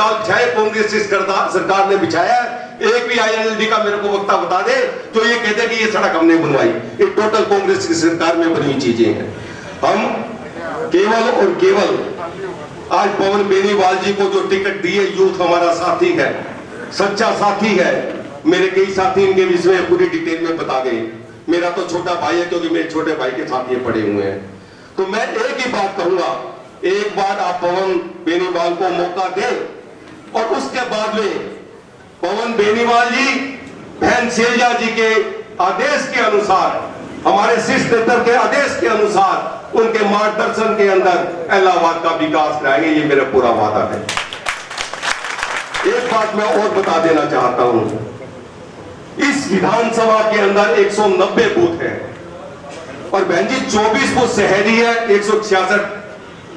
जाल बिछाए कांग्रेस की सरकार ने बिछाया। एक भी आईएनएलडी का मेरे को वक्ता बता दे तो ये कहते कि ये सड़क हमने बनवाई। ये टोटल कांग्रेस की सरकार में बनी हुई चीजें हैं। हम केवल और केवल आज पवन बेनीवाल जी को जो टिकट दिए, यूथ हमारा साथी है, सच्चा साथी है। मेरे कई साथी इनके विषय में पूरी डिटेल में बता गए। मेरा तो छोटा भाई है क्योंकि मेरे छोटे भाई के साथ ये पड़े हुए हैं। तो मैं एक ही बात कहूंगा, एक बार आप पवन बेनीवाल को मौका दें और उसके बाद में पवन बेनीवाल जी बहन शैलजा जी के आदेश के अनुसार, हमारे शीर्ष नेतृत्व के आदेश के अनुसार, उनके मार्गदर्शन के अंदर इलाहाबाद का विकास कराएंगे। ये मेरा पूरा वादा है। एक बात मैं और बता देना चाहता हूं, इस विधानसभा के अंदर 190 बूथ है और बहन जी 24 बूथ शहरी है, 166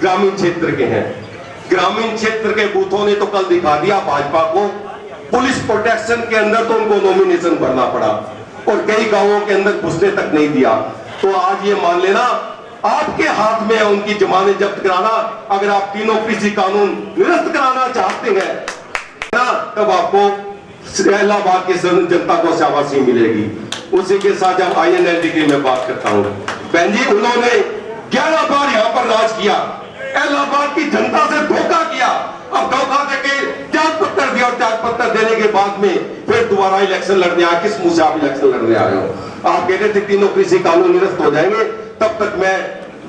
ग्रामीण क्षेत्र के हैं। ग्रामीण क्षेत्र के बूथों ने तो कल दिखा दिया भाजपा को, पुलिस प्रोटेक्शन के अंदर तो उनको नॉमिनेशन भरना पड़ा और कई गांवों के अंदर घुसने तक नहीं दिया। तो आज ये मान लेना आपके हाथ में है उनकी जमानत जब्त कराना। अगर आप तीनों कृषि कानून निरस्त कराना चाहते हैं ना, तब आपको इलाहाबाद की जनता को शाबाशी मिलेगी। उसी के साथ जब आईएनएलडी की मैं बात करता हूं, बहन जी उन्होंने 11 बार यहां पर राज किया, इलाहाबाद की जनता से धोखा किया। अब धोखा देके त्याग पत्र दिया और त्याग पत्र देने के बाद में फिर दोबारा इलेक्शन लड़ने आए। किस मुंह से आप इलेक्शन लड़ने आए हो? आप कहते थे तीनों कृषि कानून निरस्त हो जाएंगे, तब तक मैं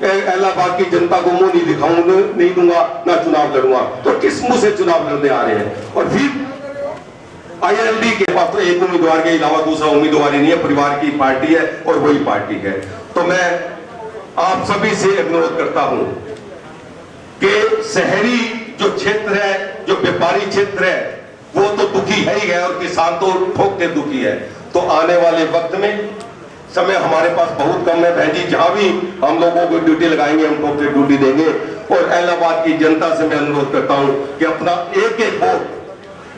इलाहाबाद की जनता को मुंह नहीं दिखाऊंगा, नहीं दूंगा, ना चुनाव लड़ूंगा। तो किस मुंह से चुनाव लड़ने आ रहे हैं? और फिर आईएनएलडी के पास तो एक उम्मीदवार के अलावा दूसरा उम्मीदवार ही नहीं है, परिवार की पार्टी है और वही पार्टी है। तो मैं आप सभी से अनुरोध करता हूं कि शहरी जो क्षेत्र है, जो व्यापारी क्षेत्र है, वो तो दुखी है ही है और किसान तो ठोकते दुखी है। तो आने वाले वक्त में समय हमारे पास बहुत कम है बहन जी, जहां भी हम लोगों को ड्यूटी लगाएंगे हम ठोक ड्यूटी देंगे। और इलाहाबाद की जनता से मैं अनुरोध करता हूं कि अपना एक एक वोट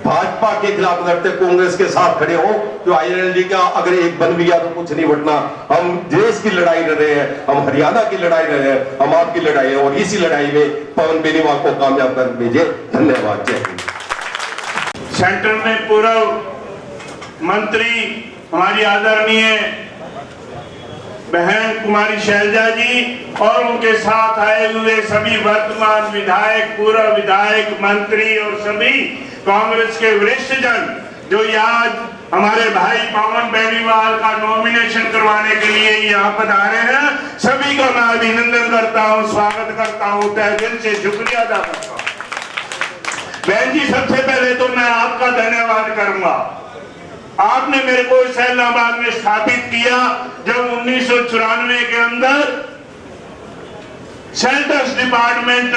भाजपा के खिलाफ लड़ते कांग्रेस के साथ खड़े हो। जो आईएनएलडी का अगर एक बन भी गया तो कुछ नहीं बढ़ना। हम देश की लड़ाई लड़ रहे हैं, हम हरियाणा की लड़ाई लड़ रहे हैं, हम आपकी लड़ाई है और इसी लड़ाई में पवन बेनीवाल को कामयाब कर भेजे। धन्यवाद। जय हिंद। सेंटर में पूर्व मंत्री हमारी आदरणीय बहन कुमारी शैलजा जी और उनके साथ आए हुए सभी वर्तमान विधायक, पूर्व विधायक, मंत्री और सभी कांग्रेस के वरिष्ठ जन जो आज हमारे भाई पवन बेनीवाल का नॉमिनेशन करवाने के लिए यहाँ पधारे हैं, सभी का मैं अभिनंदन करता हूँ, स्वागत करता हूँ, तहे दिल से शुक्रिया अदा करता हूँ। बहन जी सबसे पहले तो मैं आपका धन्यवाद करूंगा। आपने मेरे को इलाहाबाद में स्थापित किया जब 1994 के अंदर सेल्टस डिपार्टमेंट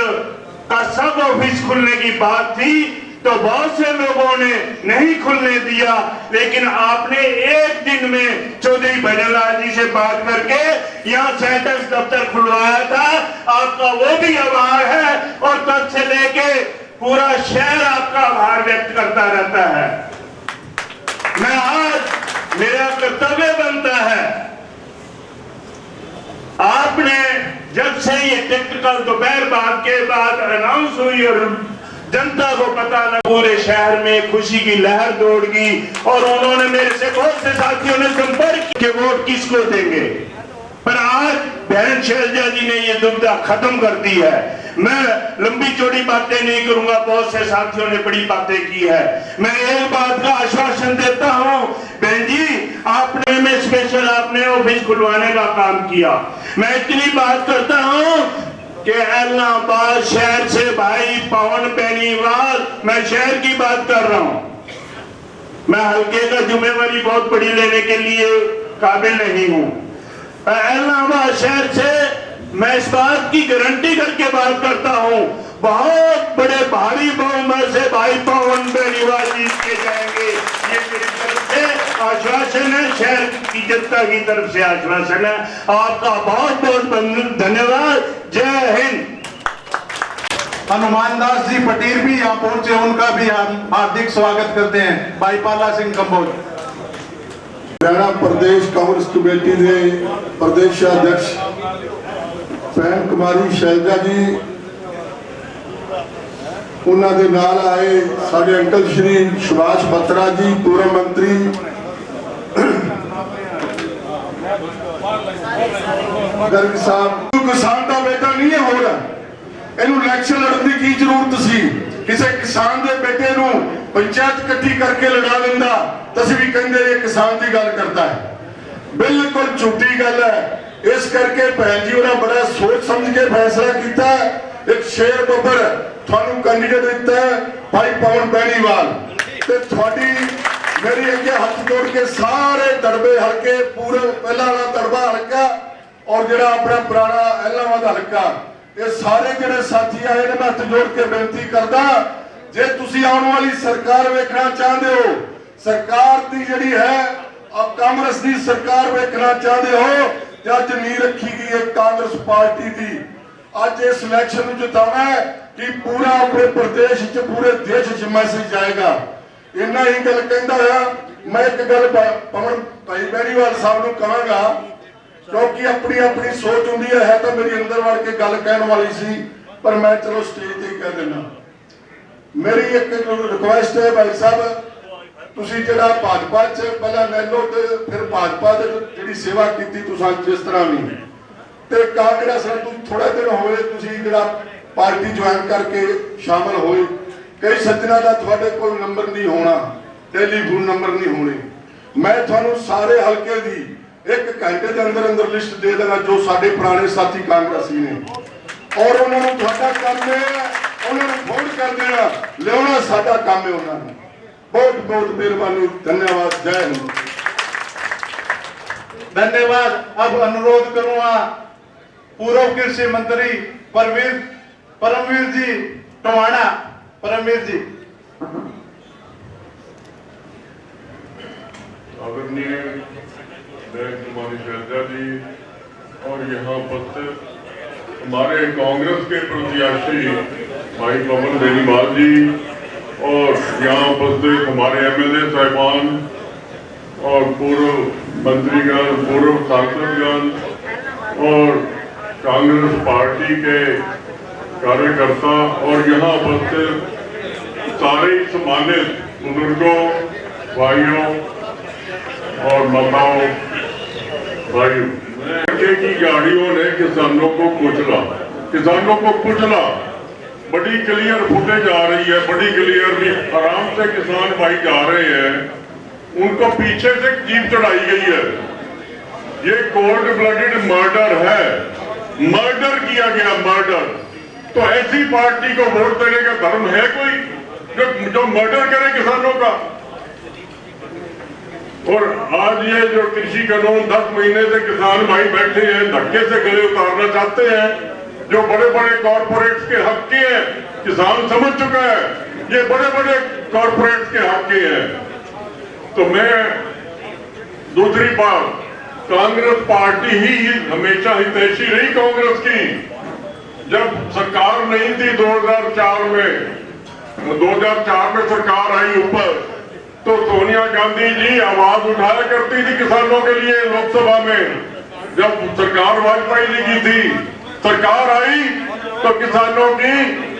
का सब ऑफिस खुलने की बात थी, तो बहुत से लोगों ने नहीं खुलने दिया, लेकिन आपने एक दिन में चौधरी भजनलाल जी से बात करके यहाँ सेल्टस दफ्तर खुलवाया था। आपका वो भी आभार है और तब से लेके पूरा शहर आपका आभार व्यक्त करता रहता है। मैं आज मेरा कर्तव्य बनता है, आपने जब से ये टिकट कल दोपहर बाद के बाद अनाउंस हुई और जनता को पता लगा, पूरे शहर में खुशी की लहर दौड़ गई और उन्होंने मेरे से बहुत से साथियों ने संपर्क किया कि वोट किसको देंगे। पर आज बहन शैलजा जी ने ये दुविधा खत्म कर दी है। मैं लंबी चौड़ी बातें नहीं करूंगा, बहुत से साथियों ने बड़ी बातें की है। मैं एक बात का आश्वासन देता हूं बहन जी, आपने में स्पेशल आपने ऑफिस खुलवाने का काम किया। मैं इतनी बात करता हूं कि इलाहाबाद शहर से भाई पवन बेनीवाल, मैं शहर की बात कर रहा हूं, मैं हल्के का जिम्मेवारी बहुत बड़ी लेने के लिए काबिल नहीं हूं। इलाहाबाद शहर से मैं इस बात की गारंटी करके बात करता हूं, बहुत बड़े भारी बहुमत से भाई पवन बेनीवाल जीत के जाएंगे। ये मेरी तरफ से आश्वासन है, शहर की जनता की तरफ से आश्वासन है। आपका बहुत बहुत धन्यवाद। जय हिंद। हनुमान दास जी पटेल भी यहाँ पहुंचे, उनका भी हम हार्दिक स्वागत करते हैं। भाई पाला सिंह कंबोज। हरियाणा प्रदेश कांग्रेस कमेटी के प्रदेश अध्यक्ष बहन कुमारी शैलजा जी ਉਹਨਾਂ ਦੇ ਨਾਲ ਆਏ ਸਾਡੇ ਅੰਕਲ ਸ਼੍ਰੀ ਸੁਭਾਸ਼ ਬੱਤਰਾ ਜੀ, ਪੂਰਵ ਮੰਤਰੀ, ਗਰਗ ਸਾਹਿਬ। ਕਿਸਾਨ ਦਾ ਬੇਟਾ ਨਹੀਂ ਹੈ ਹੋਰ, ਇਹਨੂੰ ਇਲੈਕਸ਼ਨ ਲੜਨ ਦੀ ਕੀ ਜ਼ਰੂਰਤ ਸੀ? ਕਿਸੇ ਕਿਸਾਨ ਦੇ ਬੇਟੇ ਨੂੰ ਪੰਚਾਇਤ ਇਕੱਠੀ ਕਰਕੇ ਲੜਾ ਲੈਂਦਾ ਤਾਂ ਅਸੀਂ ਵੀ ਕਹਿੰਦੇ ਇਹ ਕਿਸਾਨ ਦੀ ਗੱਲ ਕਰਦਾ ਹੈ। ਬਿਲਕੁਲ ਝੂਠੀ ਗੱਲ ਹੈ। ਇਸ ਕਰਕੇ ਭੈਣ ਜੀ ਉਹਨਾਂ ਬੜਾ ਸੋਚ ਸਮਝ ਕੇ ਫੈਸਲਾ ਕੀਤਾ। ਇੱਕ ਸ਼ੇਰ ਬੱਬਰ ਤੁਹਾਨੂੰ ਕੈਂਡੀਡੇਟ ਦਿੱਤਾ ਹੈ ਭਾਈ ਪਵਨ ਬੈਣੀਵਾਲ, ਤੇ ਤੁਹਾਡੀ ਮੇਰੀ ਅੱਗੇ ਹੱਥ ਜੋੜ ਕੇ ਸਾਰੇ ਦੜਬੇ ਹਲਕੇ, ਪੂਰੇ ਪਹਿਲਾਂ ਵਾਲਾ ਦੜਬਾ ਹਲਕਾ ਔਰ ਜਿਹੜਾ ਆਪਣਾ ਪੁਰਾਣਾ ਐਲਾਵਾਂ ਦਾ ਹਲਕਾ, ਇਹ ਸਾਰੇ ਜਿਹੜੇ ਸਾਥੀ ਆਏ ਨੇ, ਮੈਂ ਹੱਥ ਜੋੜ ਕੇ ਬੇਨਤੀ ਕਰਦਾ, ਜੇ ਤੁਸੀਂ ਆਉਣ ਵਾਲੀ ਸਰਕਾਰ ਵੇਖਣਾ ਚਾਹੁੰਦੇ ਹੋ, ਸਰਕਾਰ ਦੀ ਜਿਹੜੀ ਹੈ ਕਾਂਗਰਸ ਦੀ ਸਰਕਾਰ ਵੇਖਣਾ ਚਾਹੁੰਦੇ ਹੋ, ਤੇ ਅੱਜ ਨੀਂਹ ਰੱਖੀ ਗਈ ਹੈ ਕਾਂਗਰਸ ਪਾਰਟੀ ਦੀ। ਅੱਜ ਇਸ ਇਲੈਕਸ਼ਨ ਨੂੰ ਜਿਤਾਉਣਾ ਹੈ ਕਿ ਪੂਰਾ ਆਪਣੇ ਪ੍ਰਦੇਸ਼ ਚ, ਪੂਰੇ ਦੇਸ਼ ਚ ਮੈਸੇਜ ਜਾਏਗਾ। ਇੰਨਾ ਹੀ ਗੱਲ ਕਹਿੰਦਾ ਹੋਇਆ ਮੈਂ ਇੱਕ ਗੱਲ ਪਵਨ ਭਾਈ ਬੈਣੀਵਾਲ ਸਾਹਿਬ ਨੂੰ ਕਹਾਂਗਾ, ਕਿਉਂਕਿ ਆਪਣੀ ਆਪਣੀ ਸੋਚ ਹੁੰਦੀ ਹੈ ਤਾਂ ਮੇਰੀ ਅੰਦਰ ਵੜ ਕੇ ਗੱਲ ਕਹਿਣ ਵਾਲੀ ਸੀ, ਪਰ ਮੈਂ ਚਲੋ ਸਟੇਜ ਤੇ ਕਹਿ ਦਿੰਦਾ। ਮੇਰੀ ਇੱਕ ਰਿਕੁਐਸਟ ਹੈ ਭਾਈ ਸਾਹਿਬ, ਤੁਸੀਂ ਜਿਹੜਾ ਭਾਜਪਾ ਚ ਪਹਿਲਾਂ ਨੈਲੋ ਤੇ ਫਿਰ ਭਾਜਪਾ ਦੇ ਜਿਹੜੀ ਸੇਵਾ ਕੀਤੀ ਤੁਸੀਂ ਜਿਸ ਤਰ੍ਹਾਂ ਵੀ, ਤੇ ਕਾਂਗਰਸ ਨਾਲ ਤੁਸੀਂ ਥੋੜੇ ਦਿਨ ਹੋਏ ਤੁਸੀਂ ਜਿਹੜਾ ਪਾਰਟੀ ਜੁਆਇਨ ਕਰਕੇ ਸ਼ਾਮਲ ਹੋਏ, ਕਈ ਸੱਜਣਾ ਦਾ ਤੁਹਾਡੇ ਕੋਲ ਨੰਬਰ ਨਹੀਂ ਹੋਣਾ, ਟੈਲੀਫੋਨ ਨੰਬਰ ਨਹੀਂ ਹੋਣੇ। ਮੈਂ ਤੁਹਾਨੂੰ ਸਾਰੇ ਹਲਕੇ ਦੀ 1 ਘੰਟੇ ਦੇ ਅੰਦਰ ਅੰਦਰ ਲਿਸਟ ਦੇ ਦੇਣਾ ਜੋ ਸਾਡੇ ਪੁਰਾਣੇ ਸਾਥੀ ਕਾਂਗਰਸੀ ਨੇ, ਔਰ ਉਹਨਾਂ ਨੂੰ ਤੁਹਾਡਾ ਕੰਮ ਹੈ, ਉਹਨਾਂ ਨੂੰ ਫੋਨ ਕਰ देना, ਲਿਆਉਣਾ ਸਾਡਾ ਕੰਮ ਹੈ ਉਹਨਾਂ ਨੂੰ। बहुत बहुत मेहरबानी, धन्यवाद, जय हिंद। धन्यवाद। अब अनुरोध करूंगा पूर्व कृषि मंत्री परमवीर जी टवाणा। परमवीर जी। आदरणीय कुमारी शैलजा जी और यहाँ उपस्थित हमारे कांग्रेस के प्रत्याशी भाई पवन बेनीवाल जी और यहाँ उपस्थित हमारे एमएलए साहिबान और पूर्व मंत्रीगण, पूर्व सांसदगण और कांग्रेस पार्टी के कार्यकर्ता और यहाँ उपस्थित सारे सम्मानित बुजुर्गों, भाइयों और माताओं, भाइयों, की गाड़ियों ने किसानों को कुचला। बड़ी क्लियर फुटेज आ रही है, बड़ी क्लियर भी आराम से किसान भाई जा रहे हैं, उनको पीछे से जीप चढ़ाई गई है। ये कोल्ड ब्लडेड मर्डर है, मर्डर किया गया, मर्डर। तो ऐसी पार्टी को वोट देने का धर्म है कोई जो मर्डर करे किसानों का? और आज ये जो कृषि कानून 10 महीने से किसान भाई बैठे हैं, धक्के से गले उतारना चाहते हैं, जो बड़े बड़े कॉर्पोरेट्स के हक के हैं, किसान समझ चुका है ये बड़े बड़े कॉर्पोरेट्स के हक के हैं। तो मैं दूसरी बात, कांग्रेस पार्टी ही हमेशा हितैषी रही कांग्रेस की। जब सरकार नहीं थी 2004 में सरकार आई ऊपर, तो सोनिया गांधी जी आवाज उठाया करती थी किसानों के लिए लोकसभा में। जब सरकार वाजपेयी जी की थी, सरकार आई तो किसानों की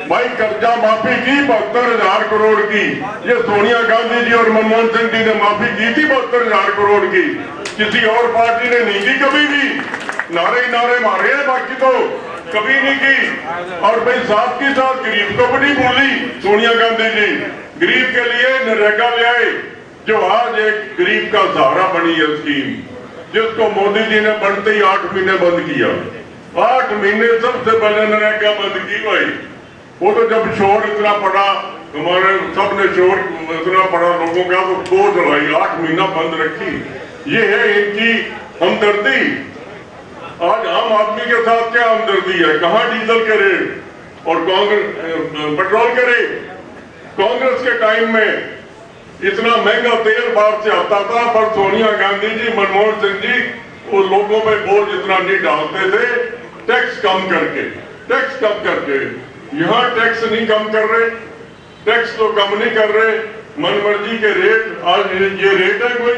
भाई कर्जा माफी की 72,000 करोड़ की। ये सोनिया गांधी जी और मनमोहन सिंह जी ने माफी की थी 72,000 करोड़ की, किसी और पार्टी ने नहीं की कभी भी। नारे मारे हैं, बाकी तो कभी नहीं की। और भाई साथ की साथ गरीब को भी नहीं भूली सोनिया गांधी जी। गरीब के लिए नरेगा ले आए, जो आज एक गरीब का सहारा बनी है स्कीम, जिसको मोदी जी ने बनते ही 8 महीने बंद किया। 8 महीने सबसे पहले नरेगा बंद की भाई। वो तो जब शोर इतना पड़ा, हमारे सबने शोर इतना पड़ा लोगों का, तो बोझ भाई 8 महीना बंद रखी। ये है इनकी हमदर्दी। आज आम आदमी के साथ क्या हमदर्दी है? कहाँ डीजल के रेट और कांग्रेस पेट्रोल के रेट? कांग्रेस के टाइम में इतना महंगा तेल बाहर से आता था, पर सोनिया गांधी जी, मनमोहन सिंह जी वो लोगों पे बोझ इतना नहीं डालते थे, टैक्स कम करके। यहाँ टैक्स नहीं कम कर रहे, टैक्स तो कम नहीं कर रहे, मनमर्जी के रेट। आज ये रेट है कोई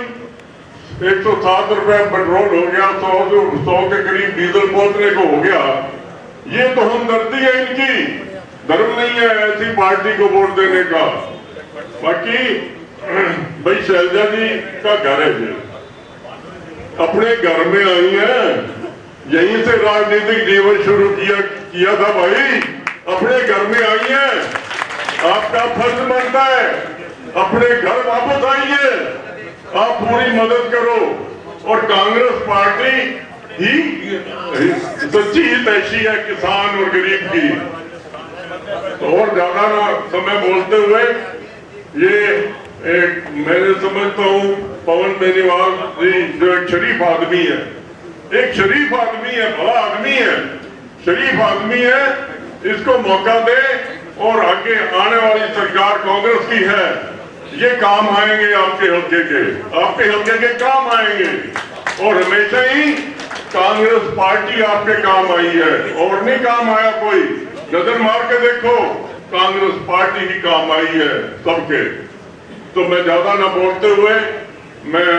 107 रुपए पेट्रोल हो गया, 100 के करीब डीजल पहुंचने को हो गया। ये तो हमदर्दी है इनकी। धर्म नहीं है ऐसी पार्टी को वोट देने का। बाकी भाई शैलजा जी का घर है ये, अपने घर में आई है, यहीं से राजनीतिक जीवन शुरू किया था भाई, अपने घर में आई है, आपका फर्ज बनता है अपने घर वापस आइए, आप पूरी मदद करो। और कांग्रेस पार्टी ही सच्ची हितैषी है किसान और गरीब की। तो और ज्यादा ना समय बोलते हुए ये मैं समझता हूँ पवन बेनीवाल जी जो एक शरीफ आदमी है, एक शरीफ आदमी है, बड़ा आदमी है, शरीफ आदमी है, इसको मौका दे और आगे आने वाली सरकार कांग्रेस की है, ये काम आएंगे आपके हल्के के काम आएंगे। और हमेशा ही कांग्रेस पार्टी आपके काम आई है और नहीं काम आया कोई, नजर मार के देखो कांग्रेस पार्टी ही काम आई है सबके। तो मैं ज्यादा ना बोलते हुए मैं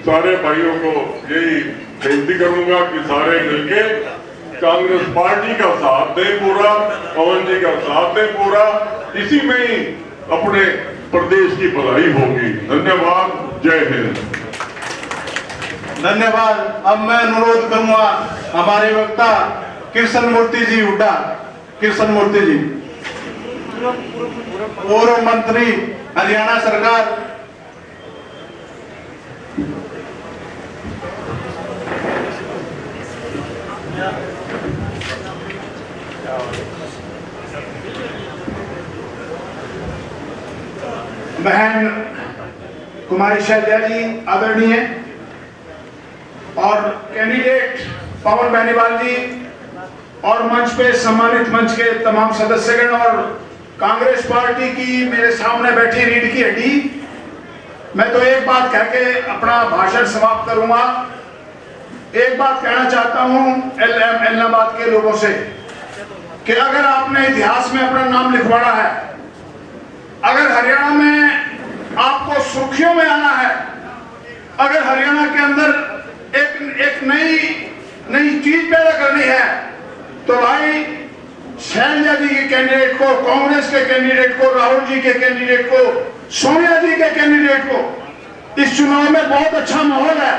सारे भाइयों को यही बेनती करूंगा कि सारे मिलके कांग्रेस पार्टी का साथ दें पूरा, पवन जी का साथ दें पूरा, इसी में ही अपने प्रदेश की भलाई होगी। धन्यवाद, जय हिंद। धन्यवाद। अब मैं अनुरोध करूंगा हमारे वक्ता कृष्ण मूर्ति जी हुड्डा, कृष्ण मूर्ति जी, पूर्व मंत्री हरियाणा सरकार, बहन कुमारी शैलजा जी आदरणीय और कैंडिडेट पवन बेनीवाल जी और मंच पे सम्मानित मंच के तमाम सदस्यगण और कांग्रेस पार्टी की मेरे सामने बैठी रीढ़ की हड्डी, मैं तो एक बात कह के अपना भाषण समाप्त करूंगा। एक बात कहना चाहता हूं एलनाबाद के लोगों से कि अगर आपने इतिहास में अपना नाम लिखवाना है, अगर हरियाणा में आपको सुर्खियों में आना है, अगर हरियाणा के अंदर एक नई चीज पैदा करनी है, तो भाई शैलजा जी के कैंडिडेट को, कांग्रेस के कैंडिडेट को, राहुल जी के कैंडिडेट को, सोनिया जी के कैंडिडेट को, इस चुनाव में बहुत अच्छा माहौल है।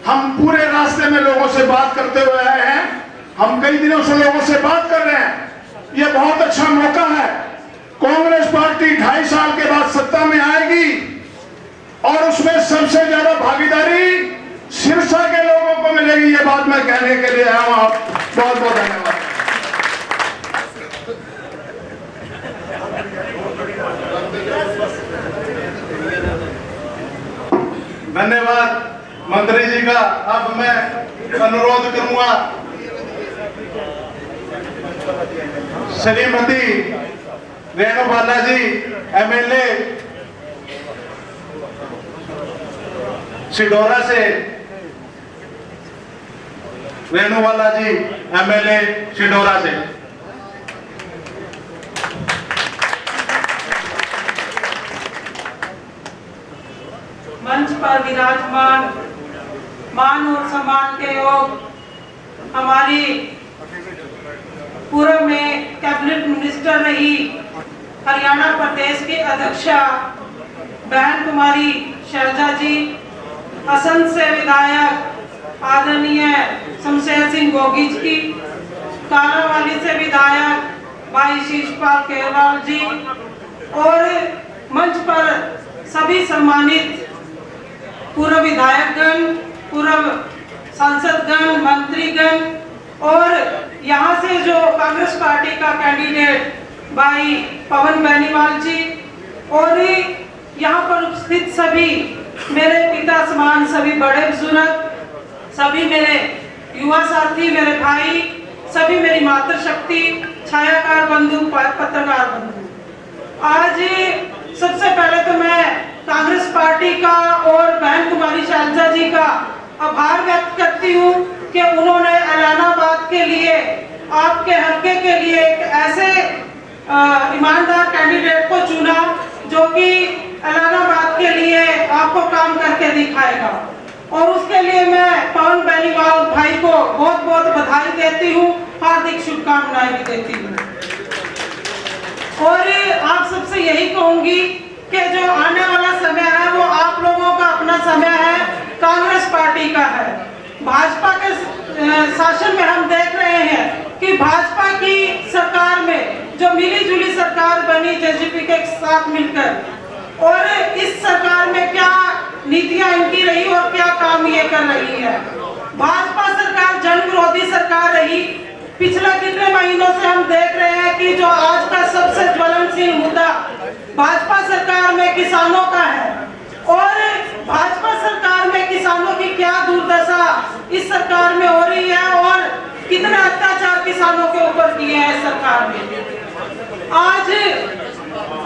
हम पूरे रास्ते में लोगों से बात करते हुए आए हैं, हम कई दिनों से लोगों से बात कर रहे हैं, ये बहुत अच्छा मौका है। कांग्रेस पार्टी 2.5 साल के बाद सत्ता में आएगी और उसमें सबसे ज्यादा भागीदारी सिरसा के लोगों को मिलेगी, ये बात मैं कहने के लिए आया हूं। आप बहुत बहुत धन्यवाद। धन्यवाद मंत्री जी का। अब मैं अनुरोध करूंगा श्रीमती रेणु बालाजी एमएलए सिडोरा से, रेणु बालाजी एमएलए सिडोरा से। मंच पर विराजमान मान और सम्मान के योग हमारी पूर्व में कैबिनेट मिनिस्टर रही हरियाणा प्रदेश की अध्यक्षा बहन कुमारी शैलजा जी, असंध से विधायक आदरणीय शमशेर सिंह गोगी जी, कालावाली से विधायक भाई शीशपाल केरवाल जी और मंच पर सभी सम्मानित पूर्व विधायकगण, पूर्व सांसदगण, मंत्रीगण और यहाँ से जो कांग्रेस पार्टी का कैंडिडेट भाई पवन बेनीवाल जी और यहाँ पर उपस्थित सभी मेरे पिता समान सभी बड़े बुजुर्ग, सभी मेरे युवा साथी, मेरे भाई, सभी मेरी मातृशक्ति, छायाकार बंधु, पत्रकार बंधु। आज सबसे पहले तो मैं कांग्रेस पार्टी का और बहन कुमारी शैलजा जी का आभार व्यक्त करती हूँ कि उन्होंने एलनाबाद के लिए, आपके हल्के के लिए एक ऐसे ईमानदार कैंडिडेट को चुना जो कि एलनाबाद के लिए आपको काम करके दिखाएगा। और उसके लिए मैं पवन बेनीवाल भाई को बहुत बहुत बधाई देती हूँ, हार्दिक शुभकामनाएं भी देती हूँ। और आप सबसे यही कहूंगी कि जो आने वाला समय है वो आप लोगों का अपना समय है, कांग्रेस पार्टी का है। भाजपा के शासन में हम देख रहे हैं कि भाजपा की सरकार में जो मिली जुली सरकार बनी जेजेपी के साथ मिलकर, और इस सरकार में क्या नीतियां इनकी रही और क्या काम ये कर रही है। भाजपा सरकार जन विरोधी सरकार रही। पिछले कितने महीनों से हम देख रहे हैं कि जो आज का सबसे ज्वलनशील मुद्दा भाजपा सरकार में किसानों का है, और भाजपा सरकार में किसानों की क्या दुर्दशा इस सरकार में हो रही है और कितने अत्याचार किसानों के ऊपर किए हैं सरकार ने। आज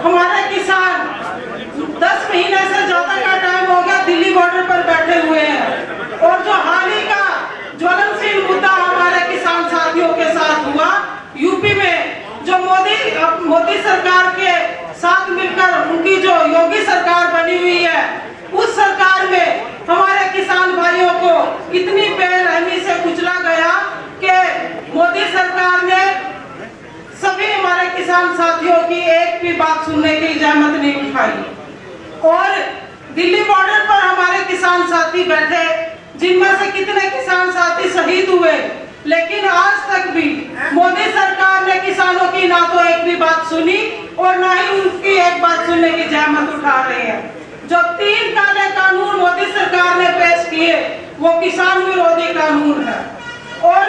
हमारे किसान 10 महीने से ज्यादा का टाइम हो गया दिल्ली बॉर्डर पर बैठे हुए हैं, और जो हाल ही का ज्वलनशील मुद्दा हमारे किसान साथियों के साथ हुआ यूपी में, जो मोदी सरकार के साथ मिलकर उनकी जो योगी सरकार बनी हुई है, उस सरकार में हमारे किसान भाइयों को इतनी बेरहमी से कुचला गया कि मोदी सरकार ने सभी हमारे किसान साथियों की एक भी बात सुनने की जहमत नहीं उठाई। और दिल्ली बॉर्डर पर हमारे किसान साथी बैठे, जिनमें से कितने किसान साथी शहीद हुए, लेकिन आज तक भी मोदी सरकार ने किसानों की ना तो एक भी बात सुनी और ना ही उनकी एक बात सुनने की जहमत उठा रहे हैं। जो 3 काले कानून मोदी सरकार ने पेश किए वो किसान विरोधी कानून है। और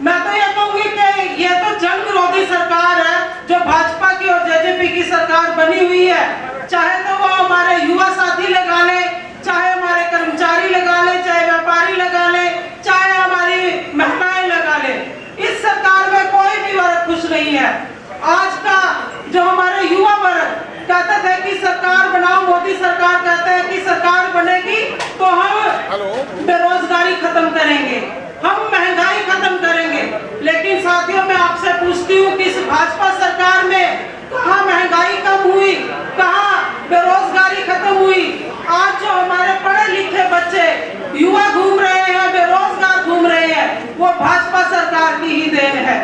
मैं तो ये कहूंगी कि ये तो जन विरोधी सरकार है जो भाजपा की और जेजेपी की सरकार बनी हुई है। चाहे तो वो हमारे युवा साथी लगा ले, चाहे हमारे कर्मचारी लगा ले, चाहे व्यापारी लगा ले, चाहे हमारी महिलाएं लगा ले, इस सरकार में कोई भी वर्ग खुश नहीं है। आज का जो हमारे युवा वर्ग कहते थे कि सरकार बनाओ, मोदी सरकार कहते हैं कि सरकार बनेगी तो हम बेरोजगारी खत्म करेंगे, हम महंगाई खत्म करेंगे। लेकिन साथियों मैं आपसे पूछती हूँ कि इस भाजपा सरकार में कहाँ महंगाई कम हुई, कहाँ बेरोजगारी खत्म हुई। आज जो हमारे पढ़े लिखे बच्चे युवा घूम रहे हैं, बेरोजगार घूम रहे हैं, वो भाजपा सरकार की ही देन है।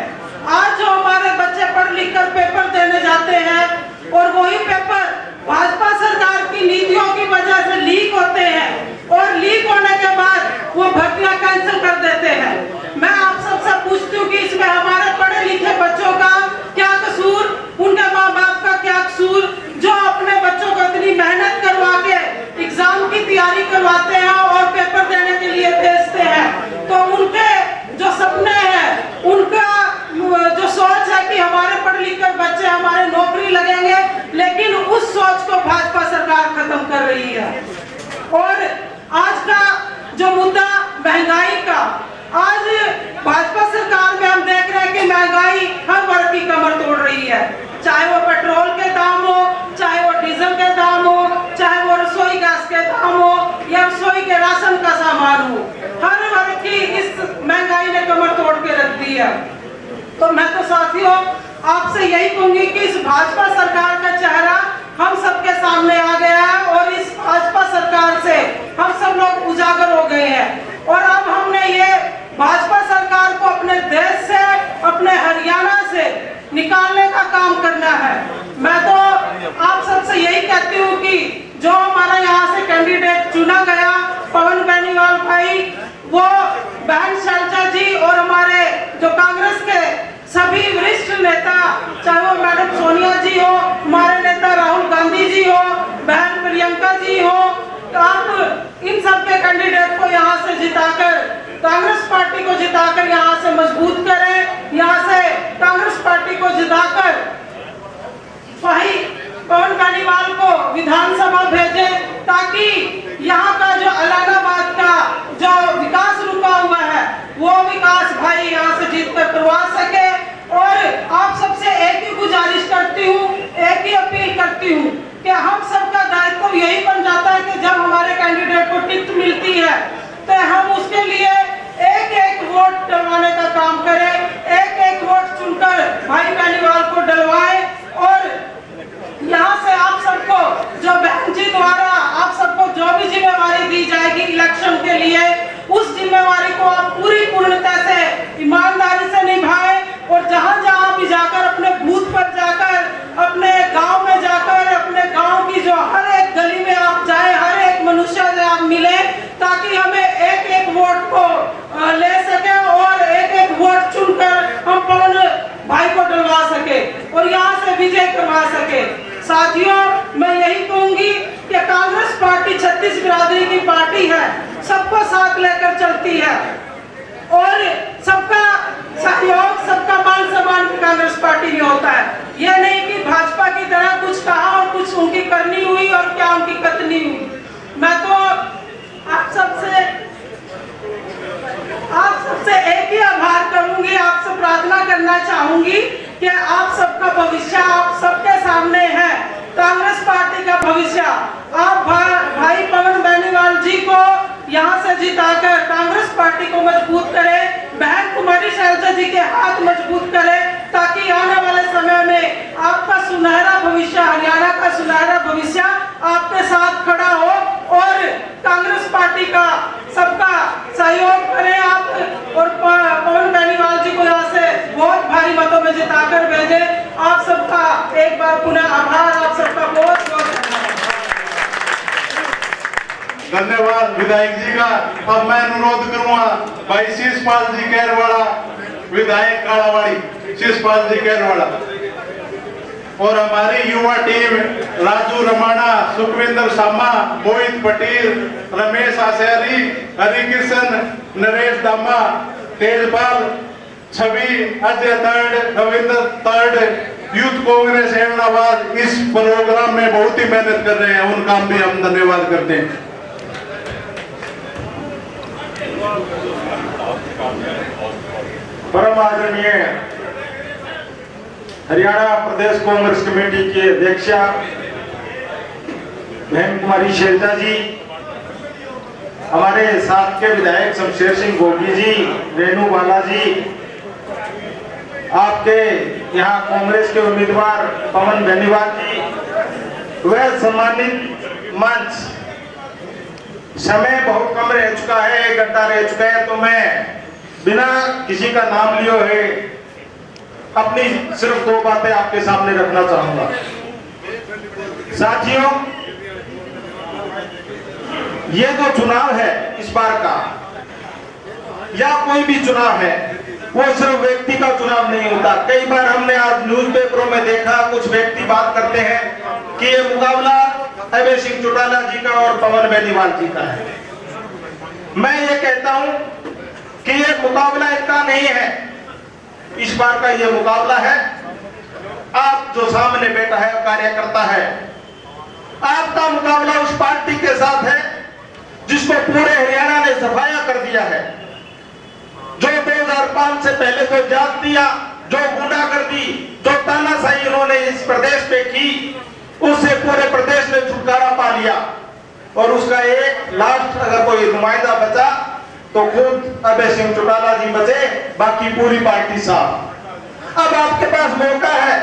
आज जो हमारे बच्चे पढ़ लिख कर पेपर देने जाते हैं और वही पेपर भाजपा सरकार की नीतियों की वजह से लीक होते हैं, और लीक होने के बाद वो भर्तियां कैंसिल कर देते हैं। मैं आप सबसे पूछती हूँ कि इसमें हमारे पढ़े लिखे बच्चों का क्या कसूर, उनके माँ बाप का क्या कसूर, जो अपने बच्चों को इतनी मेहनत करवा के एग्जाम की तैयारी करवाते हैं और पेपर देने के लिए भेजते हैं। तो उनके जो सपने हैं, उनका जो सोच है कि हमारे पढ़ लिख कर बच्चे हमारे नौकरी लगेंगे, लेकिन उस सोच को भाजपा सरकार खत्म कर रही है। और आज का जो मुद्दा महंगाई का, आज भाजपा सरकार में हम देख रहे हैं कि महंगाई हर वर्ग की कमर तोड़ रही है। चाहे वो पेट्रोल के दाम हो, चाहे वो डीजल के दाम हो, चाहे वो रसोई गैस के दाम हो या रसोई के राशन का सामान हो, हर वर्ग की इस महंगाई ने कमर तोड़ के रख दी है। तो मैं तो साथियों आपसे यही कहूंगी कि इस भाजपा सरकार का चेहरा हम सबके सामने आ गया है, और इस भाजपा सरकार से हम सब लोग उजागर हो गए हैं। और अब हमने ये भाजपा सरकार को अपने देश से, अपने हरियाणा से निकालने का काम करना है। मैं तो आप सबसे यही कहती हूँ कि जो हमारा यहाँ से कैंडिडेट चुना गया पवन बेनीवाल भाई, वो बहन शैलजा जी और हमारे जो कांग्रेस के सभी वरिष्ठ नेता, चाहे वो मैडम सोनिया जी हो, हमारे नेता राहुल गांधी जी हो, बहन प्रियंका जी हो, तो आप इन सब के कैंडिडेट को यहाँ से जिताकर, कांग्रेस पार्टी को जिताकर यहाँ से मजबूत करें, यहाँ से कांग्रेस पार्टी को जिताकर वही पवन बेनीवाल को विधानसभा भेजें, ताकि यहाँ का जो इलाहाबाद का जो विकास रुका हुआ है वो विकास भाई यहाँ से जीत कर करवा सके। और आप सबसे एक ही गुजारिश करती हूँ, एक ही अपील करती हूँ कि हम सबका दायित्व यही बन जाता है कि जब हमारे कैंडिडेट को टिकट मिलती है तो हम उसके लिए एक एक वोट डलवाने का काम करें, एक एक वोट चुनकर भाई बेनीवाल को डलवाएं। और यहाँ से आप सबको जो बहन जी द्वारा आप सबको जो भी जिम्मेवारी दी जाएगी इलेक्शन के लिए, उस जिम्मेवारी को आप पूरी पूर्णता से ईमानदारी से निभाएं, और जहाँ जहाँ भी जाकर अपने बूथ पर जाकर अपने चुनी हूँ। मैं तो आप सबसे एक ही आभार करूंगी, आपसे प्रार्थना करना चाहूंगी कि आप सबका भविष्य आप सबके सामने है। कांग्रेस पार्टी का भविष्य आप भाई पवन बेनीवाल जी को यहाँ से जिताकर कांग्रेस पार्टी को मजबूत करें, बहन कुमारी शैलजा जी के हाथ मजबूत करें, ताकि आने वाले समय में आपका सुनहरा भविष्य, हरियाणा का सुनहरा भविष्य आपके साथ खड़ा हो और कांग्रेस पार्टी का सबका सहयोग करें आप, और पवन बेनीवाल जी को यहाँ से बहुत भारी मतों में जिताकर भेजे। आप सबका एक बार पुनः आभार, आप सबका बहुत बहुत धन्यवाद विधायक जी का। अब मैं अनुरोध करूंगा भाई शिषपाल जी कैरवाड़ा, विधायक कालावाड़ी शिषपाल जी कैरवाड़ा, और हमारी युवा टीम राजू रमाना, सुखविंदर सामा, मोहित पटेल, रमेश आचार्य, हरिकृष्ण, नरेश दामा, तेजपाल, छवि, अजय तर्ड, रविंद्र तर्ड, यूथ कांग्रेस अहमदाबाद इस प्रोग्राम में बहुत ही मेहनत कर रहे हैं, उनका भी हम धन्यवाद करते हैं। परम आदरणीय हरियाणा प्रदेश कांग्रेस कमेटी की अध्यक्षा बहन कुमारी शैलजा जी, हमारे साथ के विधायक शमशेर सिंह गोगी जी, रेणु बाला जी, आपके यहाँ कांग्रेस के उम्मीदवार पवन बेनीवाल जी, वह सम्मानित मंच, समय बहुत कम रह चुका है, 1 घंटा रह चुका है, तो मैं बिना किसी का नाम लियो है अपनी सिर्फ 2 बातें आपके सामने रखना चाहूंगा। साथियों, ये जो चुनाव है इस बार का, या कोई भी चुनाव है, वो सिर्फ व्यक्ति का चुनाव नहीं होता। कई बार हमने आज न्यूज़पेपरों में देखा, कुछ व्यक्ति बात करते हैं कि ये मुकाबला अभय सिंह चौटाला जी का और पवन बेनीवाल जी का है। मैं ये कहता हूं कि ये मुकाबला इनका नहीं है, इस बार का ये मुकाबला है आप जो सामने बैठा है कार्यकर्ता है, आपका मुकाबला उस पार्टी के साथ है जिसको पूरे हरियाणा ने सफाया कर दिया है, जो 2005 से पहले जो जातियां, जो गुंडागर्दी, जो तानाशाही उन्होंने इस प्रदेश पे की, उससे पूरे प्रदेश ने छुटकारा पा लिया। और उसका एक लास्ट अगर कोई नुमाइंदा बचा तो खुद अभय सिंह चौटाला जी बचे, बाकी पूरी पार्टी साफ। अब आपके पास मौका है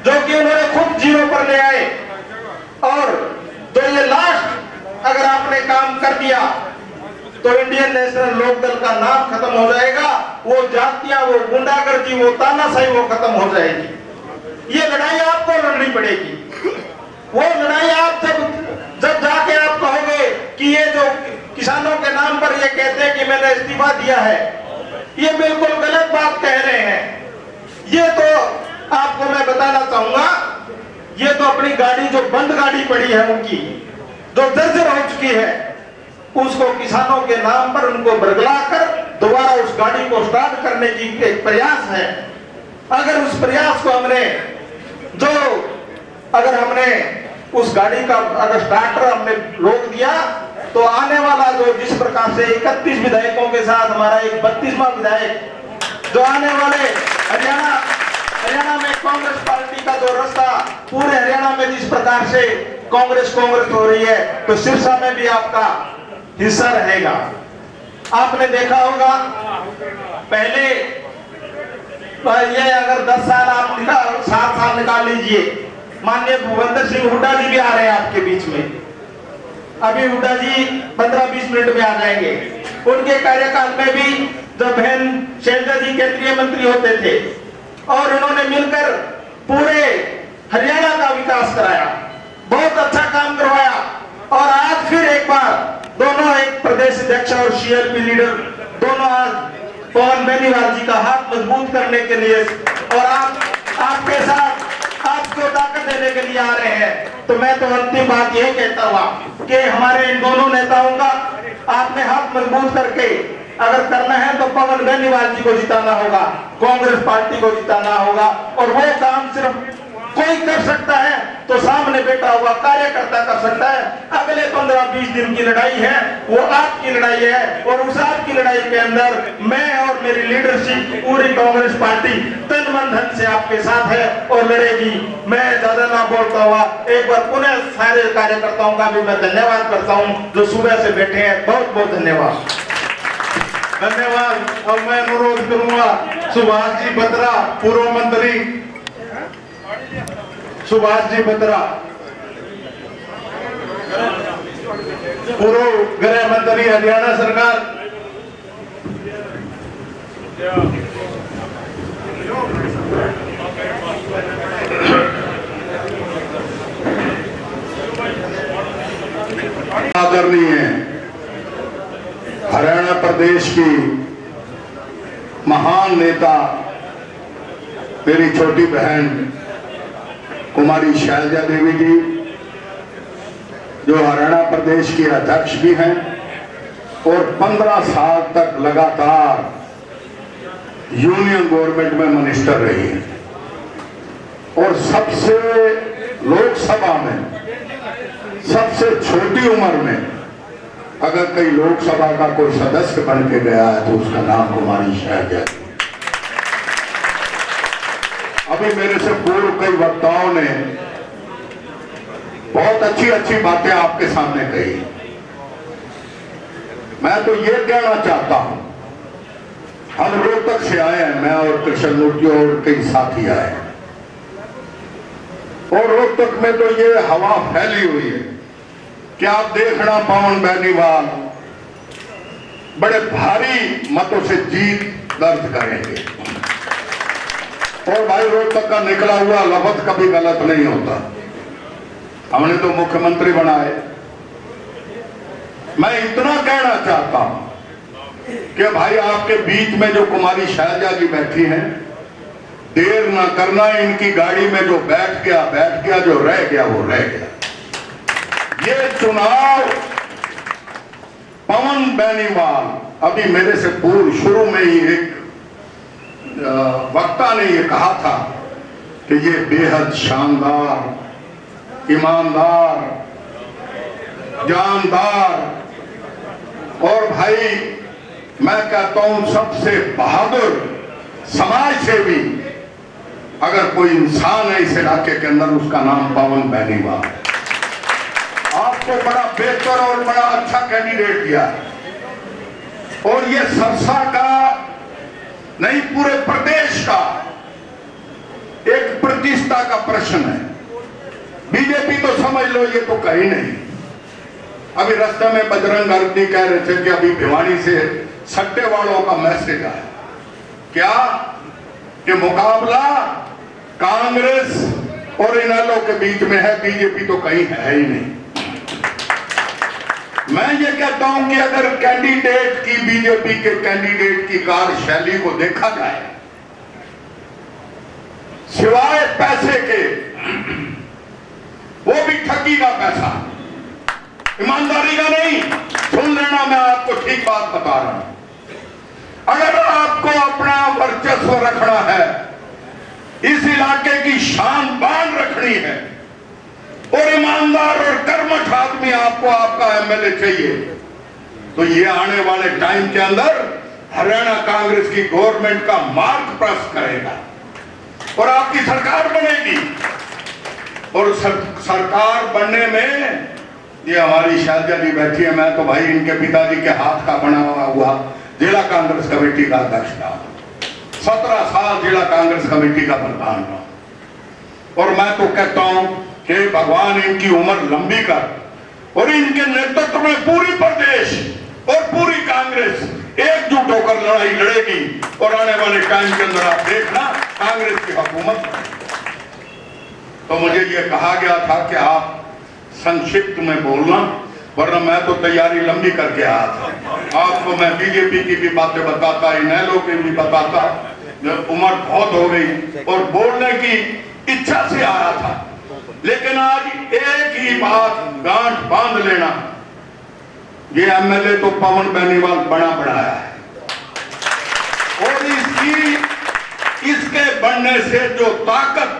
जो कि उन्होंने खुद जीरो पर ले आए, और जो ये लास्ट अगर आपने काम कर दिया तो इंडियन नेशनल लोकदल का नाम खत्म हो जाएगा, वो जातियां, वो गुंडागर्दी, वो तानाशाही वो खत्म हो जाएगी। ये लड़ाई आपको लड़नी पड़ेगी। वो लड़ाई आप जब जाके आप कहोगे कि ये जो किसानों के नाम पर ये कहते हैं कि मैंने इस्तीफा दिया है, ये बिल्कुल गलत बात कह रहे हैं। ये तो आपको मैं बताना चाहूंगा, ये तो अपनी गाड़ी जो बंद गाड़ी पड़ी है उनकी, जो जर्जर हो चुकी है, उसको किसानों के नाम पर उनको बरगलाकर दोबारा उस गाड़ी को स्टार्ट करने की एक प्रयास है। अगर उस प्रयास को अगर हमने उस गाड़ी का अगर स्टार्टर हमने रोक दिया तो आने वाला जो जिस प्रकार से 31 विधायकों के साथ हमारा एक 32वां विधायक जो आने वाले हरियाणा में कांग्रेस पार्टी का जो रास्ता पूरे हरियाणा में जिस प्रकार से कांग्रेस हो रही है, तो सिरसा में भी आपका हिस्सा रहेगा। आपने देखा होगा पहले ये अगर 10 साल आप 7 साल निकाल लीजिए, माननीय भूपेंद्र सिंह हुड्डा जी भी आ रहे हैं आपके बीच में, अभी हुड्डा जी 15-20 मिनट में आ जाएंगे। उनके कार्यकाल में भी जब बहन शैलजा जी केंद्रीय मंत्री होते थे और उन्होंने मिलकर पूरे हरियाणा का विकास कराया, बहुत अच्छा काम करवाया, और आज फिर एक बार दोनों, एक प्रदेश अध्यक्ष और सीएलपी लीडर दोनों आज पवन बेनीवाल जी का हाथ मजबूत करने के लिए और आपके साथ आपको ताकत देने के लिए आ रहे हैं। तो मैं तो अंतिम बात यही कहता हुआ कि हमारे इन दोनों नेताओं का आपने हाथ मजबूत करके अगर करना है तो पवन बेनीवाल जी को जिताना होगा, कांग्रेस पार्टी को जिताना होगा, और वो काम सिर्फ कोई कर सकता है तो सामने बैठा हुआ कार्यकर्ता कर सकता है। अगले 15-20 दिन की लड़ाई है, वो आपकी लड़ाई है, और उस आपकी लड़ाई के अंदर मैं और मेरी लीडरशिप पूरी कांग्रेस पार्टी तन मन धन से आपके साथ है और लड़ेगी। मैं ज्यादा ना बोलता हुआ एक बार पुनः सारे कार्यकर्ताओं का भी मैं धन्यवाद करता हूं जो सुबह से बैठे हैं। बहुत बहुत धन्यवाद। धन्यवाद। अब मैं अनुरोध करूंगा सुभाष जी बत्रा, पूर्व मंत्री सुभाष जी बत्रा, पूर्व गृह मंत्री हरियाणा सरकार। आदरणीय हरियाणा प्रदेश की महान नेता मेरी छोटी बहन कुमारी शैलजा देवी जी, जो हरियाणा प्रदेश की अध्यक्ष भी हैं और 15 साल तक लगातार यूनियन गवर्नमेंट में मिनिस्टर रही हैं, और सबसे लोकसभा में सबसे छोटी उम्र में अगर कई लोकसभा का कोई सदस्य बन के गया है तो उसका नाम कुमारी शैलजा। अभी मेरे से पूर्व कई वक्ताओं ने बहुत अच्छी अच्छी बातें आपके सामने कही। मैं तो ये कहना चाहता हूं, हम रोहतक से आए हैं, मैं और कृष्ण मूर्ति और कई साथी आए हैं, और रोहतक में तो ये हवा फैली हुई है कि आप देखना पवन बेनीवाल बड़े भारी मतों से जीत दर्ज करेंगे। और भाई रोहतक का निकला हुआ लफ्ज कभी गलत नहीं होता। हमने तो मुख्यमंत्री बनाए। मैं इतना कहना चाहता हूं कि भाई आपके बीच में जो कुमारी शैलजा जी बैठी हैं, देर ना करना, इनकी गाड़ी में जो बैठ गया, जो रह गया वो रह गया। ये चुनाव पवन बेनीवाल, अभी मेरे से पूर्व शुरू में ही एक वक्ता ने ये कहा था कि ये बेहद शानदार, ईमानदार, जानदार, और भाई मैं कहता हूं सबसे बहादुर समाज सेवी अगर कोई इंसान है इस इलाके के अंदर, उसका नाम पवन बेनीवाल। आपको बड़ा बेहतर और बड़ा अच्छा कैंडिडेट दिया, और ये सरसा का नहीं पूरे प्रदेश का एक प्रतिष्ठा का प्रश्न है। बीजेपी तो समझ लो ये तो कहीं नहीं। अभी रास्ते में बजरंग अग्रणी कह रहे थे कि अभी भिवानी से सट्टे वालों का मैसेज आया, क्या कि मुकाबला कांग्रेस और इनेलो के बीच में है, बीजेपी तो कहीं है ही नहीं। मैं ये कहता हूं कि अगर कैंडिडेट की, बीजेपी के कैंडिडेट की कार्यशैली को देखा जाए, सिवाय पैसे के, वो भी ठगी का पैसा, ईमानदारी का नहीं। सुन लेना, मैं आपको ठीक बात बता रहा हूं। अगर आपको अपना वर्चस्व रखना है, इस इलाके की शान बान रखनी है, और ईमानदार और कर्मठ आदमी आपको आपका एमएलए चाहिए, तो ये आने वाले टाइम के अंदर हरियाणा कांग्रेस की गवर्नमेंट का मार्ग प्रशस्त करेगा और आपकी सरकार बनेगी। और सरकार बनने में ये हमारी शैलजा जी बैठी है, मैं तो भाई इनके पिताजी के हाथ का बना हुआ जिला कांग्रेस कमेटी का अध्यक्ष था, 17 साल जिला कांग्रेस कमेटी का प्रधान था, और मैं तो कहता हूं कि भगवान इनकी उम्र लंबी कर, और इनके नेतृत्व में पूरी प्रदेश और पूरी कांग्रेस एकजुट होकर लड़ाई लड़ेगी, और आने वाले टाइम के अंदर आप देखना कांग्रेस की हुकूमत। तो मुझे ये कहा गया था कि आप संक्षिप्त में बोलना, वरना मैं तो तैयारी लंबी करके आया था। आपको मैं बीजेपी की भी बातें बताता, इनेलो की भी बताता, उम्र बहुत हो गई और बोलने की इच्छा से आया था, लेकिन आज एक ही बात गांठ बांध लेना, ये एमएलए तो पवन बेनीवाल बना बढ़ाया है, और इसके बनने से जो ताकत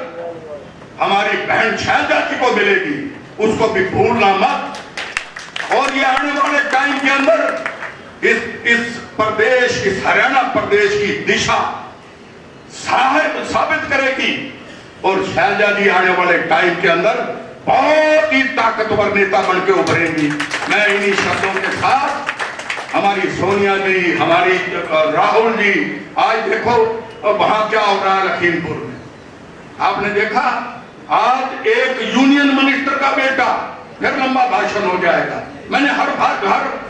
हमारी बहन शैलजा जी को मिलेगी, उसको भी भूलना मत। और ये आने वाले टाइम के अंदर इस प्रदेश, इस हरियाणा प्रदेश की दिशा साबित करेगी। और शैलजा जी आने वाले टाइम के अंदर बहुत ही ताकतवर नेता बन के उभरेंगी। मैं इन्हीं शब्दों के साथ हमारी सोनिया जी, हमारी राहुल जी, आज देखो वहां क्या हो रहा है लखीमपुर में, आपने देखा। आज एक यूनियन मिनिस्टर का बेटा, फिर लंबा भाषण हो जाएगा। मैंने हर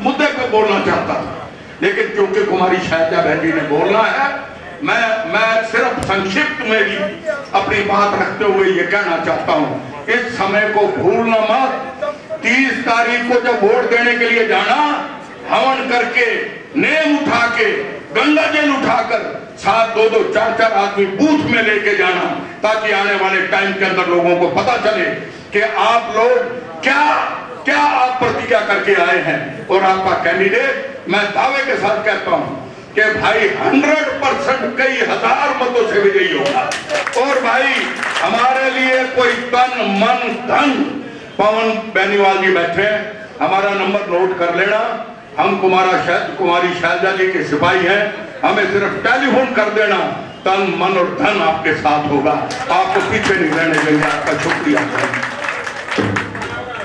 मुद्दे पे बोलना चाहता था, लेकिन क्योंकि कुमारी शैलजा बहन जी ने बोलना है, मैं सिर्फ संक्षिप्त में भी अपनी बात रखते हुए ये कहना चाहता हूं, इस समय को भूलना मत। 30 तारीख को जब वोट देने के लिए जाना, हवन करके, नेम उठा के, गंगा जल उठाकर 7, 2, 4 आदमी बूथ में लेके जाना, ताकि आने वाले टाइम के अंदर लोगों को पता चले कि आप लोग क्या आप प्रतिज्ञा करके आए हैं। और आपका कैंडिडेट, मैं दावे के साथ कहता हूं कि भाई 100% कई हजार मतों से विजयी होगा। और भाई हमारे लिए कोई तन मन धन, पवन बेनीवाल जी बैठे, हमारा नंबर नोट कर लेना। हम कुमारी शैलजा जी के सिपाही हैं, हमें सिर्फ टेलीफोन कर देना, तन मन और धन आपके साथ होगा, आपको पीछे नहीं रहने देंगे। आपका शुक्रिया,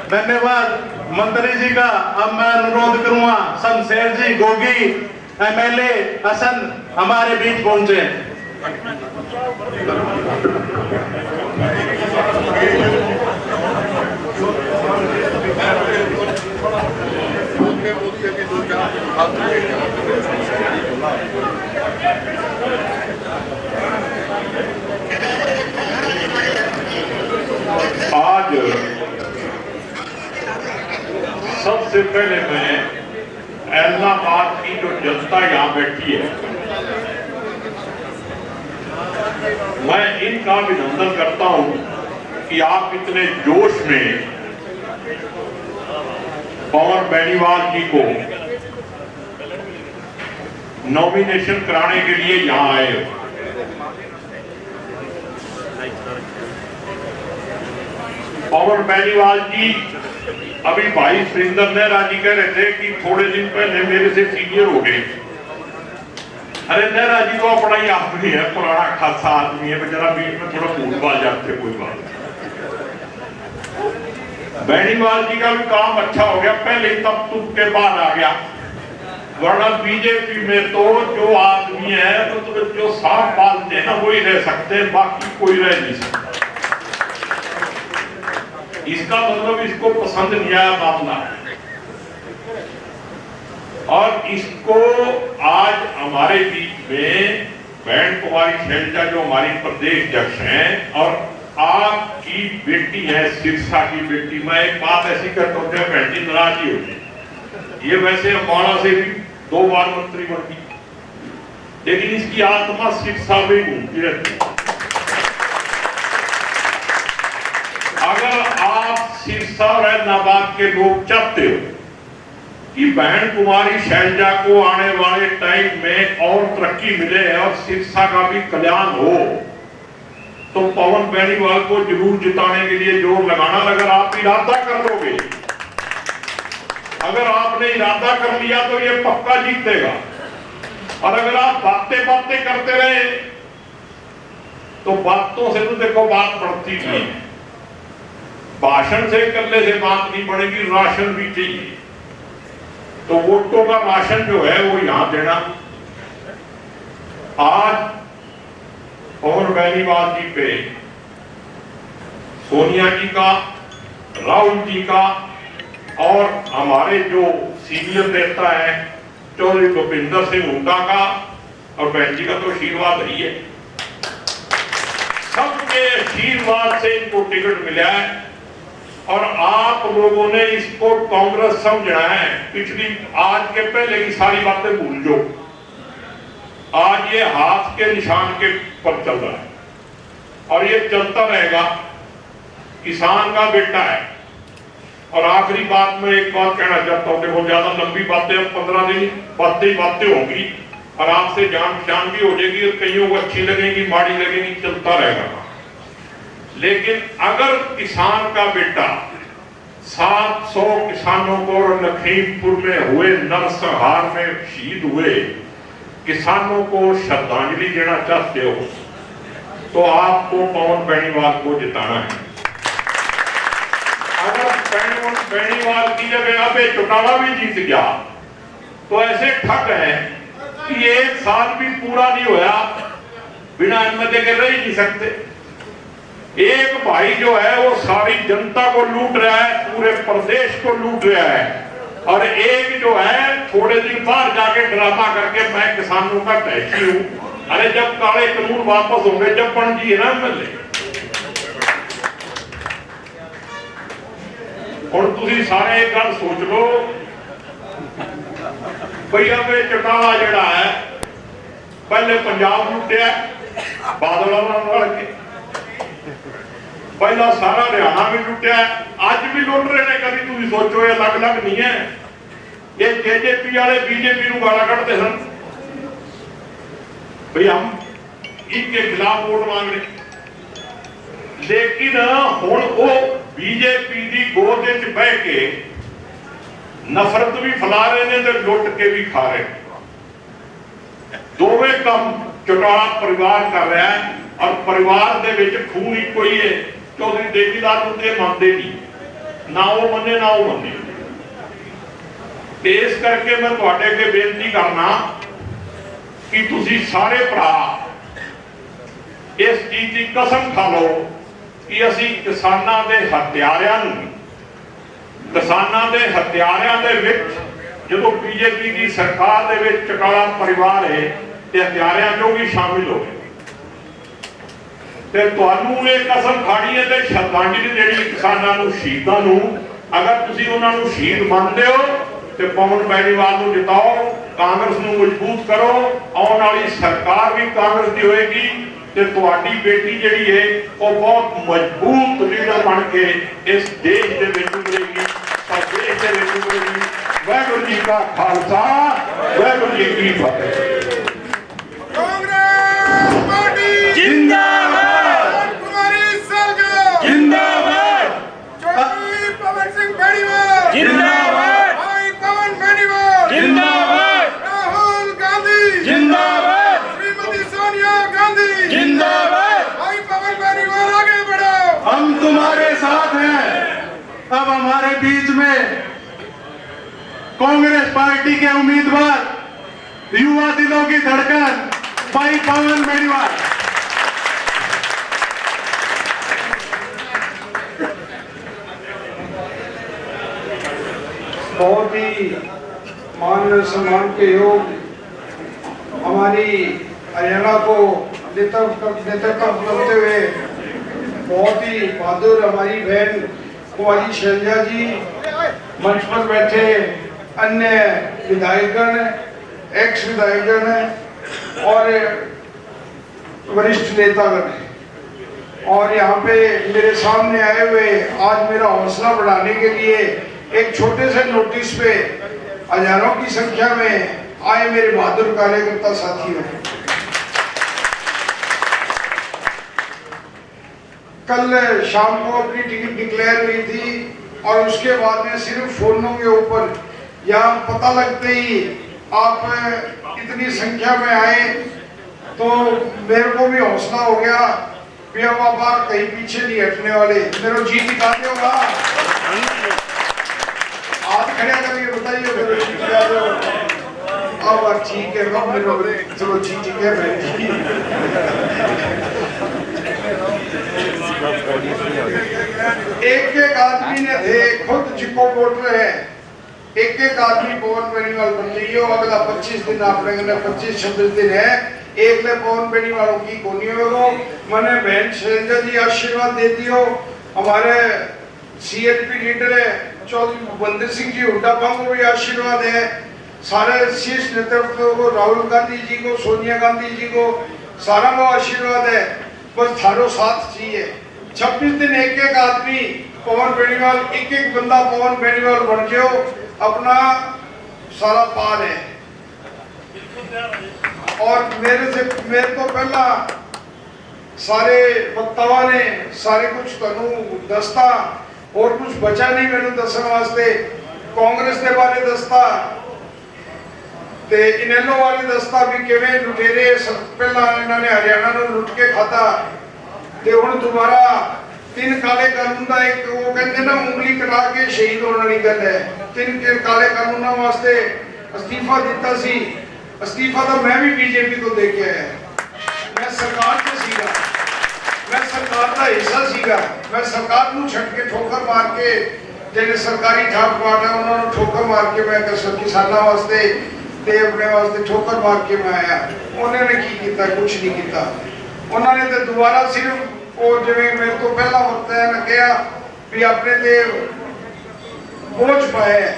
धन्यवाद मंत्री जी का। अब मैं अनुरोध करूंगा शमशेर जी गोगी, MLA हसन हमारे बीच पहुंचे। आज सबसे पहले मैं इलाहाबाद की जो जनता यहाँ बैठी है, मैं इनका अभिनंदन करता हूं कि आप इतने जोश में पवन बेनीवाल जी को नॉमिनेशन कराने के लिए यहाँ आए हो। पवन बेनीवाल जी, अभी भाई सुरेंद्र नेहरा जी कह रहे थे कि थोड़े दिन पहले मेरे से सीनियर हो गए। अरे नेहरा जी तो अपना ही आदमी है, पुराना खासा आदमी है, बेचारा बीच में थोड़ा भूल भाल जाते, कोई बात नहीं। बेनीवाल जी का भी काम अच्छा हो गया, पहले तब तुम के बाद आ गया, वरना बीजेपी में तो जो आदमी है तो जो साफ बात है ना वही रह सकते हैं, बाकी कोई रह नहीं सकता। इसका मतलब इसको पसंद नहीं आया मामला, और इसको आज हमारे बीच में बहन कुमारी शैलजा जो हमारी प्रदेश अध्यक्ष हैं और आपकी बेटी है, सिरसा की बेटी। मैं एक बात ऐसी करता हूँ, बहन जी नाराज ही होती, ये वैसे अम्बाड़ा से भी 2 बार मंत्री बनी, लेकिन इसकी आत्मा सिरसा में घूमती रहती। अगर आप सिरसा और इलाहाबाद के लोग चाहते हो कि बहन कुमारी शैलजा को आने वाले टाइम में और तरक्की मिले और सिरसा का भी कल्याण हो, तो पवन बेनीवाल को जरूर जिताने के लिए जोर लगाना। अगर आप इरादा कर लोगे, अगर आपने इरादा कर लिया तो ये पक्का जीतेगा। और अगर आप बातें करते रहे तो बातों से तो देखो बात बढ़ती नहीं है, भाषण से करने से बात नहीं बढ़ेगी, राशन भी चाहिए। तो वोटों का राशन जो है वो यहां देना। आज पवन बेनीवाल जी पे सोनिया जी का, राहुल जी का और हमारे जो सीनियर नेता है चौधरी भूपिंदर सिंह हुड्डा का और बहन जी का तो आशीर्वाद ही है। सबके आशीर्वाद से इनको टिकट मिला है और आप लोगों ने इसको कांग्रेस समझना है। पिछली आज के पहले की सारी बातें भूल जाओ, आज ये हाथ के निशान के पर चल रहा है और ये चलता रहेगा। किसान का बेटा है। और आखिरी बात में एक बात कहना चाहता हूं, देखो ज्यादा लंबी बातें, 15 दिन बातें होंगी और आपसे जान पहचान भी हो जाएगी और कईयों को अच्छी लगेगी, माड़ी लगेगी, चलता रहेगा। लेकिन अगर किसान का बेटा 700 किसानों को लखीमपुर में हुए नरसंहार में शहीद हुए किसानों को श्रद्धांजलि देना चाहते हो तो आपको पवन बेनीवाल को जिताना है। अगर पवन बेनीवाल की जगह अब चौटाला भी जीत गया तो ऐसे ठग है कि 1 साल भी पूरा नहीं होया बिना अनुमति के रह ही नहीं सकते। एक भाई जो है वो सारी जनता को लूट रहा है, पूरे प्रदेश को लूट रहा है, और एक जो है थोड़े दिन बाहर जाके ड्रामा करके मैं किसानों का टैक्सी हूं। अरे जब काले कानून वापस होंगे, जब बन जी ना मिले और तुम सारे एक गल सोच लो भैया वे चौटाला जड़ा है पहले पंजाब लुटिया बादल के, पहला सारा हरियाणा भी लुटिया, अज भी लुट रहे हैं। कभी तुम सोचो ये अलग अलग नहीं है, ये जेजेपी वाले बीजेपी को गाला कढ़ते सन भाई हम इनके खिलाफ वोट मांग रहे, लेकिन हुण वो बीजेपी की गोद च बह के नफरत भी फैला रहे हैं तो लुट के भी खा रहे। दोवे काम चौटाला परिवार कर रहा है और परिवार दे विच खून ही कोई है। चौधरी देवीलाल को मानते नहीं, ना वो मने ना वो मने। इस करके मैं तुहाडे अगे बेनती करना कि तुसी सारे भरा इस चीज की कसम खा लो कि असी किसानां दे हत्यारियां दे विच जो बीजेपी की सरकार दे विच चौटाला परिवार है ते हत्यारियां जो भी शामिल हो ते तुहानू ये कसम खानी है ते श्रद्धांजलि देनी किसानां नू शहीदां नू। अगर तुसी उन्हां नू शहीद मनदे हो ते पवन बेनीवाल नू जिताओ, कांग्रेस नू मजबूत करो, आउण वाली सरकार भी कांग्रेस दी होएगी ते तुहाडी बेटी जिहड़ी है वो बहुत मजबूत लीडर बन के इस देश दे विच उभरेगी, देश दे विच उभरेगी। वाहिगुरू जी का खालसा, वाहिगुरू जी की फतेह। कांग्रेस पार्टी जिंदाबाद, कुमारी सरकार जिंदाबाद, चौधरी पवन सिंह बेनीवाल जिंदाबाद, भाई पवन बेनीवाल जिंदाबाद, राहुल गांधी जिंदाबाद, श्रीमती सोनिया गांधी जिंदाबाद, भाई पवन बेनीवाल आगे बढ़ो, हम तुम्हारे साथ हैं। अब हमारे बीच में कांग्रेस पार्टी के उम्मीदवार, युवा दिलों की धड़कन भाई पवन बेनीवाल। बहुत ही मान सम्मान के योग हमारी हरियाणा को नेतृत्व करते हुए बहुत ही बहादुर हमारी बहन कुमारी शैलजा जी, मंच पर बैठे अन्य विधायकगण, एक्स विधायकगण और वरिष्ठ नेतागण, और यहाँ पे मेरे सामने आए हुए आज मेरा हौसला बढ़ाने के लिए एक छोटे से नोटिस पे हजारों की संख्या में आए मेरे बहादुर कार्यकर्ता साथियों। कल शाम को अपनी टिकट डिक्लेयर हुई थी और उसके बाद में सिर्फ फोनों के ऊपर यहाँ पता लगते ही आप इतनी संख्या में आए तो मेरे को भी हौसला हो गया कि अब आप कहीं पीछे नहीं हटने वाले। मेरे जी दिखाते होगा, हाथ खड़े करके बताइए मेरे जी दिखाते हो। अब ठीक है, अब मेरे चलो जी ठीक है बहन जी। एक एक आदमी ने थे खुद जिको वोट रहे हैं, एक एक आदमी पवन बेनीवाल बन जाइए। अगला 25 दिन आप लोगों ने 25-26 दिन है, एक ले पवन बेनीवालों की कोनी हो मैंने बहन शैलजा जी आशीर्वाद दे दियो। हमारे सीएलपी लीडर है चौधरी बंदर सिंह जी हुड्डा को भी आशीर्वाद है, सारे शीर्ष नेतृत्व को, राहुल गांधी जी को, सोनिया गांधी जी को, सारा को आशीर्वाद है। बस थारो साथ चाहिए। 26 दिन एक एक आदमी पवन बेनीवाल, एक एक बंदा पवन बेनीवाल बन जाओ, अपना सारा पार है। और मेरे तो पहला सारे वक्तावां ने सारे कुछ तुहानू दसता, और कुछ बचा नहीं मैनू दसन वास्ते। कांग्रेस के बारे दसता ते इनेलो बारे दसता भी किवें लुटेरे पहला इन्होंने हरियाणा नूं लुट के खाता ते हुण दोबारा 3 काले कानून का एक वो कहते ना उंगली कटा के शहीद होने वाली गल है। 3 काले कानूनों वास्ते अस्तीफा दिता सी। अस्तीफा तो मैं भी बीजेपी को दे के आया। मैं सरकार से सीगा, मैं सरकार का हिस्सा सीगा। मैं सरकार नूं छड्ड के ठोकर मार के जिहड़े सरकारी ठाक पाट है उन्होंने ठोकर मार के मैं किसानों वास्ते ते अपने वास्ते ठोकर मार के मैं आया। उन्होंने की किया? कुछ नहीं किया। उन्होंने तो दोबारा सिर्फ वो जिवें मेरे तो पहला बताया ना कहा भी अपने ते बोझ पाया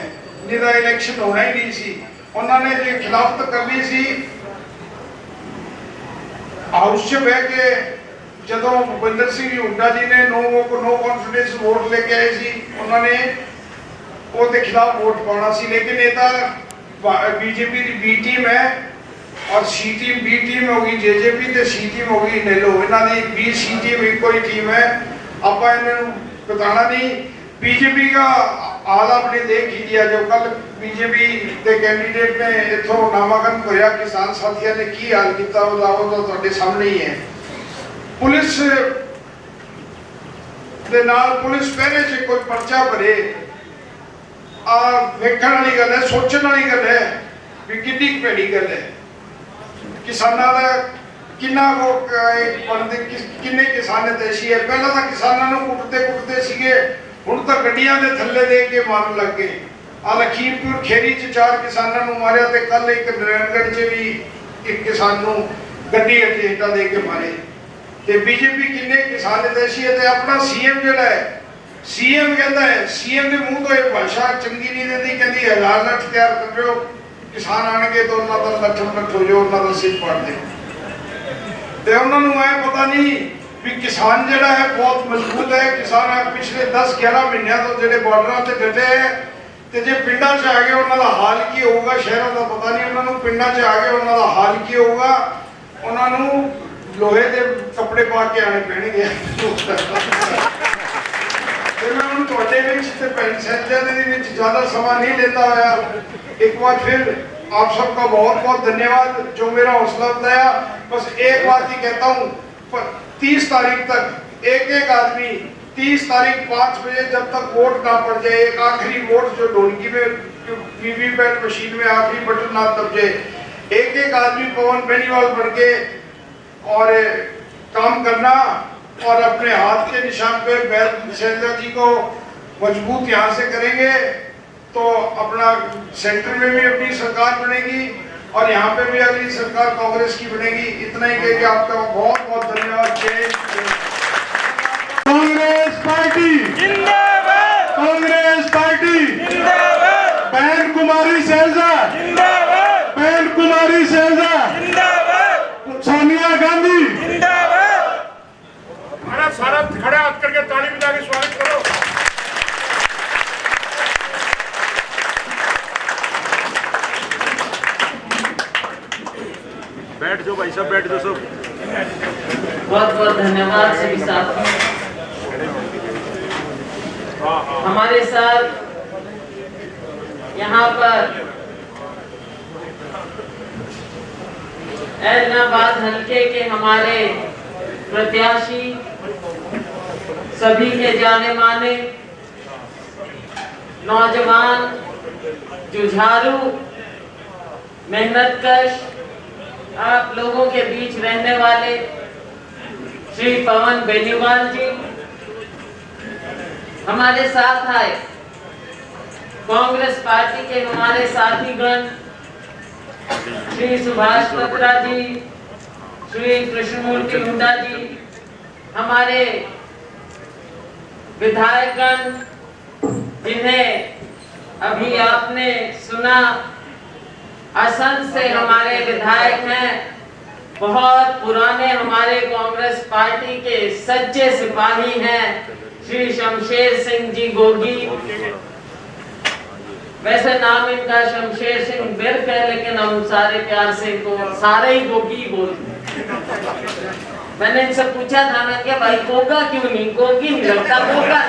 जिहदा इलेक्शन होना ही नहीं सी। उन्होंने जो खिलाफत करनी सी हाउस च बह के जदों भूपिंदर सिंह हुड्डा जी ने नो कॉन्फिडेंस वोट लेके आए सी, उन्होंने उसके खिलाफ वोट पाना सी। लेकिन ये तो बीजेपी की बी टीम है और सी टीम बी टीम होगी, जेजेपी ते सी टीम होगी इनेलो। इन्हों की बी सी टीम एक ही टीम है। आप इन्हों बताना नहीं। बीजेपी का हाल आपने देख ही दिया। जो कल बीजेपी के कैंडीडेट ने इथों नामांकन भरया किसान साथियों ने की हाल किया तो सामने ही है। पुलिस दे नाल पुलिस पहरे से कोई पर्चा भरे वेखण वाली गल है, सोचने वाली गल है भी कितनी भैड़ी गल है। किसानों का किन्ना वो बनते किन्ने किसान देशी है। पहला तो किसानों को कुटते सीगे, हुण तो गड्डियां दे थल्ले दे के मारन लग गए। लखीमपुर खेरी च 4 किसानों को मारिया ते कल एक नारायणगढ़ च भी एक किसान को गड्डी हेठा दे के मारे। ते बीजेपी किन्ने किसान देशी है। ते अपना सीएम जिहड़ा है, सीएम कहता है, सीएम के मुंह तो ये भाषा चंगी नहीं देती, कहती 1000 लठ तैयार कर रहे हो, किसान आने तो उन्होंने लठ हो जाओ, उन्होंने सिर पाड़ दे। तो उन्होंने ऐ पता नहीं भी किसान जिहड़ा है बहुत मजबूत है। किसान पिछले 10-11 महीनों तो जिहड़े बॉर्डर से डटे हैं तो जे पिंडा च आ गए उन्होंने हाल की होगा, शहरों का पता नहीं। उन्होंने पिंडा च आ गए उन्होंने हाल की होगा, उन्होंने लोहे के कपड़े पा के आने पैणगे। ज्यादा समा नहीं लेता हुआ एक बार फिर आप सबका बहुत बहुत धन्यवाद जो मेरा हौसला बताया। बस एक बात ही कहता हूँ, 30 तारीख तक एक आदमी 30 तारीख 5 बजे जब तक वोट ना पड़ जाए, एक आखिरी वोट जो ढोलकी में वीवीपैट मशीन में आखिरी बटन ना दब जाए, एक आदमी पवन बेनीवाल बन के और काम करना और अपने हाथ के निशान पे शैलजा जी को मजबूत यहाँ से करेंगे तो अपना सेंटर में भी अपनी सरकार बनेगी और यहाँ पे भी अगली सरकार कांग्रेस की बनेगी। इतना ही कह के आपका बहुत बहुत धन्यवाद। कांग्रेस पार्टी जिंदाबाद, कांग्रेस पार्टी जिंदाबाद, बहन कुमारी शैलजा जिंदाबाद, बहन कुमारी शैलजा जिंदाबाद, सोनिया गांधी जिंदाबाद। सारा खड़े हाथ करके ताली बजा के स्वागत करो। बैठ जाओ भाई साहब, बैठ जाओ सब। बहुत बहुत धन्यवाद सभी साथियों। हमारे साथ यहाँ पर ऐलनाबाद हल्के के हमारे प्रत्याशी, सभी के जाने माने नौजवान, जुझारू, मेहनतकश, आप लोगों के बीच रहने वाले श्री पवन बेनीवाल जी हमारे साथ आए। कांग्रेस पार्टी के हमारे साथीगण श्री सुभाष पत्रा जी, श्री कृष्णमूर्ति हुड्डा जी, हमारे विधायकगण जिन्हें अभी आपने सुना, असंध से हमारे विधायक हैं, बहुत पुराने हमारे कांग्रेस पार्टी के सच्चे सिपाही हैं श्री शमशेर सिंह जी गोगी। वैसे नाम इनका शमशेर सिंह बिर्क है लेकिन हम सारे प्यार से इनको सारे ही गोगी बोलते हैं। मैंने इनसे पूछा था, मैंने कहा भाई कोका क्यों नहीं, कोकी नहीं लगता कोका।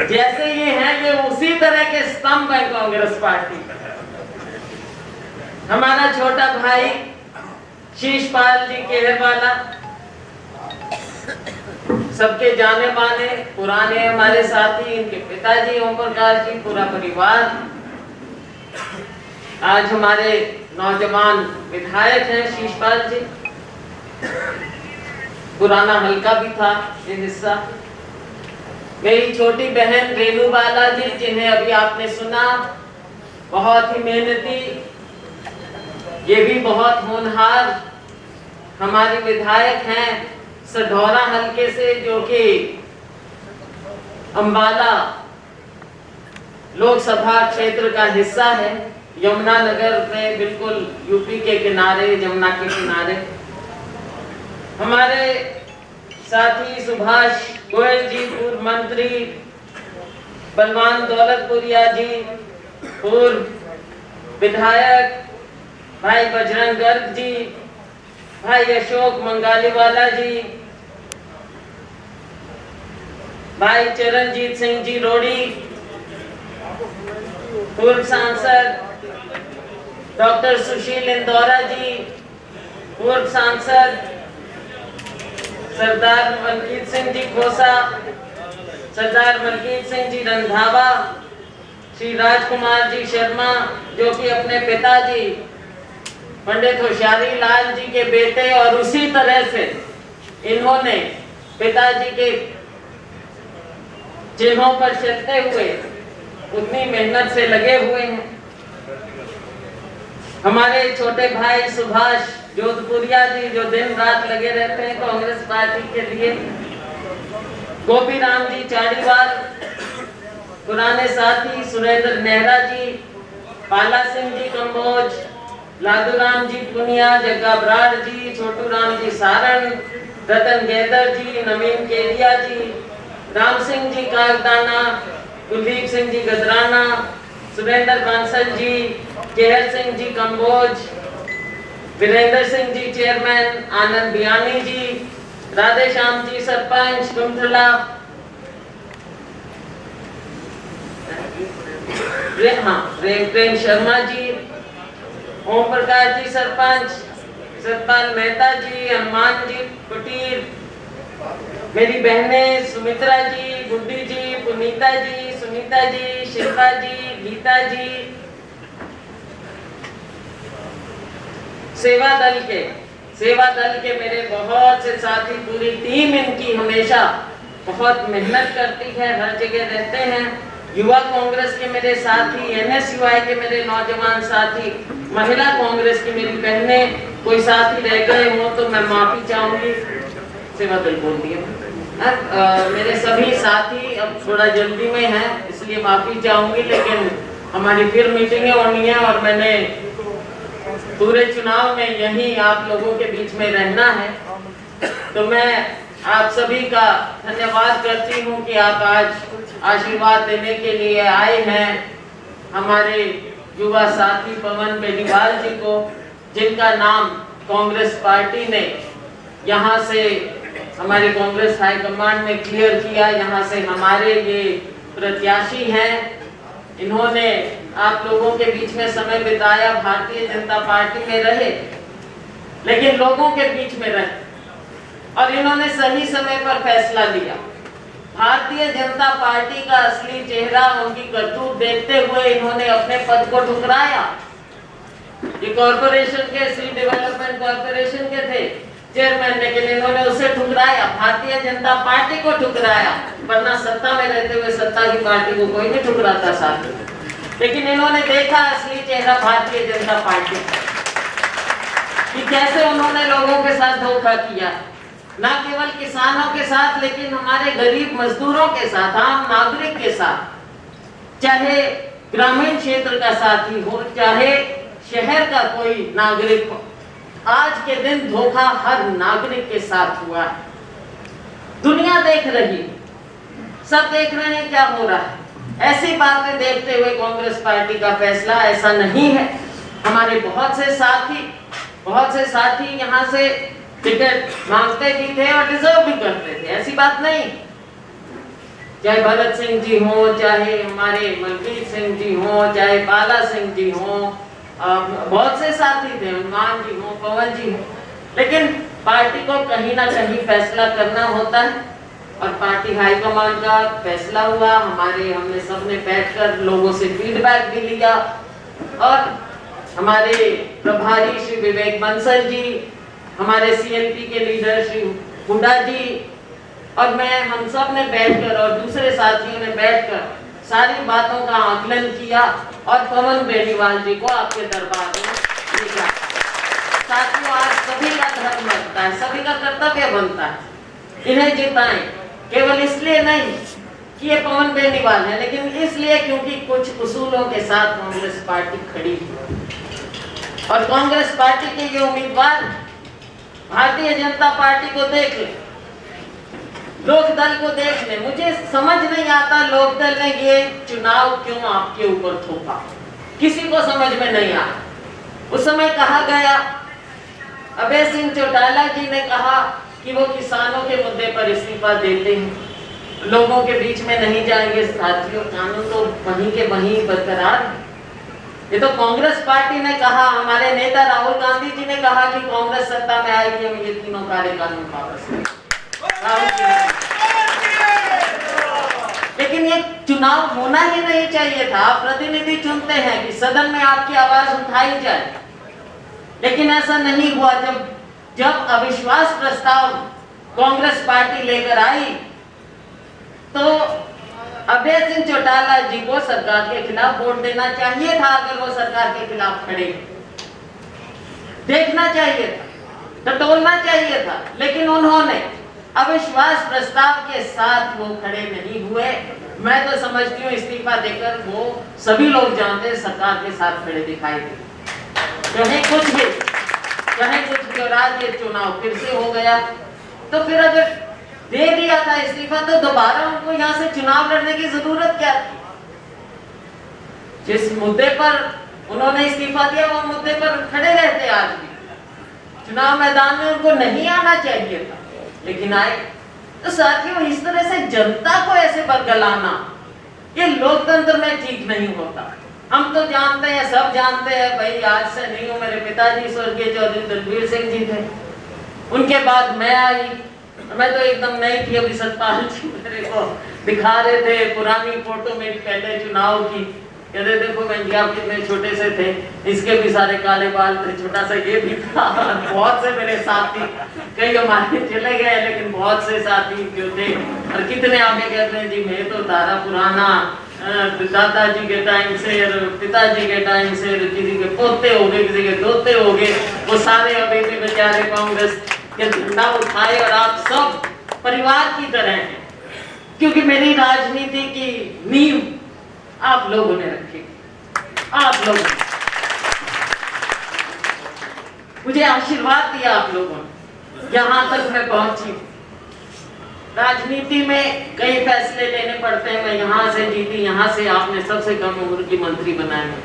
जैसे ये है, ये उसी तरह के स्तंभ है कांग्रेस पार्टी। हमारा छोटा भाई शीशपाल जी केहरवाला, सबके जाने माने पुराने हमारे साथी, इनके पिताजी ओम प्रकाश जी, पूरा परिवार आज हमारे नौजवान विधायक हैं शीशपाल जी। पुराना हल्का भी था ये हिस्सा। मेरी छोटी बहन रेणु बाला जी, जिन्हें अभी आपने सुना, बहुत ही मेहनती, ये भी बहुत होनहार हमारी विधायक हैं सढौरा हल्के से, जो कि अंबाला लोकसभा क्षेत्र का हिस्सा है। यमुनानगर में बिल्कुल यूपी के किनारे, यमुना के किनारे। हमारे साथी सुभाष गोयल जी, पूर्व मंत्री, बलवान दौलतपुरिया जी, पूर्व विधायक, भाई बजरंग गर्ग जी, भाई अशोक मंगालीवाला जी, भाई चरणजीत सिंह जी रोड़ी, पूर्व सांसद डॉक्टर सुशील इंदौरा जी, पूर्व सांसद सरदार मलकीत सिंह जी खोसा, सरदार मलकीत सिंह जी रंधावा, श्री राजकुमार जी शर्मा, जो कि अपने पिताजी पंडित होशियारी लाल जी के बेटे, और उसी तरह से इन्होंने पिताजी के चिन्हों पर चलते हुए उतनी मेहनत से लगे हुए हैं। हमारे छोटे भाई सुभाष जोधपुरिया जी, जो दिन रात लगे रहते हैं कांग्रेस पार्टी के लिए। गोपी राम जी चाड़ीवाल, पुराने साथी सुरेंद्र नेहरा जी, पाला सिंह जी कंबोज, लादूराम जी पुनिया, जग्गा बराड़ जी, छोटू राम जी सारण, रतन गेदर जी, नवीन केरिया जी, राम सिंह जी कागदाना, कुलदीप सिंह जी गदराना, सुरेंद्र बांसल जी, केहर सिंह जी कंबोज, वीरेंद्र सिंह जी चेयरमैन, आनंद बियानी जी, राधे श्याम जी सरपंच कुंठला, प्रेम शर्मा जी, ओम प्रकाश जी सरपंच, सतपाल मेहता जी, हनुमान जी कुटीर, मेरी बहनें सुमित्रा जी, गुड्डी जी, पुनीता जी, सुनीता जी, शिल्पा जी, गीता जी, सेवा दल के मेरे बहुत से साथी, पूरी टीम इनकी हमेशा बहुत मेहनत करती है, हर जगह रहते हैं। युवा कांग्रेस के मेरे साथी, NSUI के मेरे नौजवान साथी, महिला कांग्रेस की मेरी बहनें, कोई साथी रह गए हो तो मैं माफी चाहूंगी। सेवा दल बोल दिया। मेरे सभी साथी अब थोड़ा जल्दी में हैं, इसलिए माफी चाहूंगी, लेकिन हमारी फिर मीटिंगें होनी है और मैंने पूरे चुनाव में यहीं आप लोगों के बीच में रहना है। तो मैं आप सभी का धन्यवाद करती हूं कि आप आज आशीर्वाद देने के लिए आए हैं हमारे युवा साथी पवन बेनीवाल जी को, जिनका नाम कांग्रेस पार्टी ने यहाँ से हमारे कांग्रेस हाईकमांड ने क्लियर किया। यहाँ से हमारे ये प्रत्याशी हैं, इन्होंने आप लोगों के बीच में समय बिताया, भारतीय जनता पार्टी में रहे, लेकिन लोगों के बीच में रहे और इन्होंने सही समय पर फैसला लिया। भारतीय जनता पार्टी का असली चेहरा, उनकी करतूत देखते हुए इन्होंने अपने पद को ठुकराया। ये कॉर्पोरेशन के, सी डेवलपमेंट कॉर्पोरेशन के थे चेयरमैन, लेकिन इन्होंने उसे ठुकराया, भारतीय जनता पार्टी को ठुकराया। वरना सत्ता में रहते हुए सत्ता की पार्टी को कोई नहीं ठुकराता साथ, लेकिन इन्होंने देखा असली चेहरा भारतीय जनता पार्टी कि कैसे उन्होंने लोगों के साथ धोखा किया, न केवल किसानों के साथ, लेकिन हमारे गरीब मजदूरों के साथ, आम नागरिक के साथ, चाहे ग्रामीण क्षेत्र का साथी हो, चाहे शहर का कोई नागरिक हो। आज के दिन धोखा हर नागरिक के साथ हुआ है। दुनिया देख रही, सब देख रहे हैं क्या हो रहा है। ऐसी बातें देखते हुए कांग्रेस पार्टी का फैसला ऐसा नहीं है हमारे बहुत से साथी यहाँ से टिकट मांगते भी थे और डिजर्व भी करते थे, ऐसी बात नहीं। चाहे भगत सिंह जी हो, चाहे हमारे मलकीत सिंह जी हो, चाहे बाला सिंह जी हो, बहुत से साथी थे, हनुमान जी हो, पवन जी हो, लेकिन पार्टी को कहीं ना कहीं फैसला करना होता है और पार्टी हाईकमान का फैसला हुआ। हमने सबने बैठकर लोगों से फीडबैक भी लिया और हमारे प्रभारी श्री विवेक बंसल जी, हमारे सीएलपी के लीडर श्री हुड्डा जी और मैं, हम सब ने बैठकर और दूसरे साथियों ने बैठकर सारी बातों का आकलन किया और पवन बेनीवाल जी को आपके दरबार में भेजा। साथियों, आज सभी का धर्म बनता है, सभी का कर्तव्य बनता है इन्हें जिताएं, केवल इसलिए नहीं कि ये पवन बेनीवाल है, लेकिन इसलिए क्योंकि कुछ उसूलों के साथ कांग्रेस पार्टी खड़ी है और कांग्रेस पार्टी के ये उम्मीदवार भारतीय जनता पार्टी को देख ले, लोकदल को देख ले। मुझे समझ नहीं आता लोकदल ने ये चुनाव क्यों आपके ऊपर थोपा, किसी को समझ में नहीं आया। उस समय कहा गया, अभय सिंह चौटाला जी ने कहा कि वो किसानों के मुद्दे पर इस्तीफा देते हैं, लोगों के बीच में नहीं जाएंगे। साथियों, कानून तो वहीं के वहीं बरकरार है। ये तो कांग्रेस पार्टी ने कहा, हमारे नेता राहुल गांधी जी ने कहा कि कांग्रेस सत्ता में आएगी हम ये तीनों कार्य कानून वापस लेंगे। लेकिन ये चुनाव होना ही नहीं चाहिए था। आप प्रतिनिधि चुनते हैं कि सदन में आपकी आवाज उठाई जाए, लेकिन ऐसा नहीं हुआ। जब अविश्वास प्रस्ताव कांग्रेस पार्टी लेकर आई तो अभय सिंह चौटाला जी को सरकार के खिलाफ वोट देना चाहिए था। अगर वो सरकार के खिलाफ खड़े, देखना चाहिए था, टटोलना चाहिए था, लेकिन उन्होंने अविश्वास प्रस्ताव के साथ वो खड़े नहीं हुए। मैं तो समझती हूँ इस्तीफा देकर वो सभी लोग जानते हैं सरकार के साथ खड़े दिखाई दे। चाहे कुछ भी और आज ये चुनाव फिर से हो गया, तो फिर अगर दे दिया था इस्तीफा तो दोबारा उनको यहाँ से चुनाव लड़ने की जरूरत क्या थी? जिस मुद्दे पर उन्होंने इस्तीफा दिया वो मुद्दे पर खड़े रहते। आज भी चुनाव मैदान में उनको नहीं आना चाहिए था, लेकिन आए। तो साथियों, इस तरह से जनता को ऐसे बरगलाना ये लोकतंत्र में ठीक नहीं होता। हम तो जानते हैं, सब जानते हैं भाई, आज से नहीं हो, मेरे पिताजी स्वर्गीय चौधरी दलबीर सिंह जी थे, उनके बाद मैं आई। मैं तो एकदम नई थी, अभी सतपाल जी मेरे को दिखा रहे थे पुरानी फोटो में पहले चुनाव की, कहते देखो बहन जी आप कितने छोटे से थे, इसके भी सारे काले बाल थे, छोटा सा ये भी था। बहुत से मेरे साथी, कई हमारे चले गए, लेकिन बहुत से साथी जो थे और कितने आगे कहते हैं जी मैं तो तारा पुराना दादाजी के टाइम से, पिताजी के टाइम से, किसी के पोते हो गए, किसी के दोते हो गए, वो सारे अभी भी बेचारे कांग्रेस के झंडा उठाए और आप सब परिवार की तरह हैं, क्योंकि मेरी राजनीति की नींव आप लोगों ने रखी। आप लोगों ने मुझे आशीर्वाद दिया, आप लोगों ने, यहां तक मैं पहुंची। राजनीति में कई फैसले लेने पड़ते हैं। मैं यहाँ से जीती, यहाँ से आपने सबसे कम उम्र की मंत्री बनाया,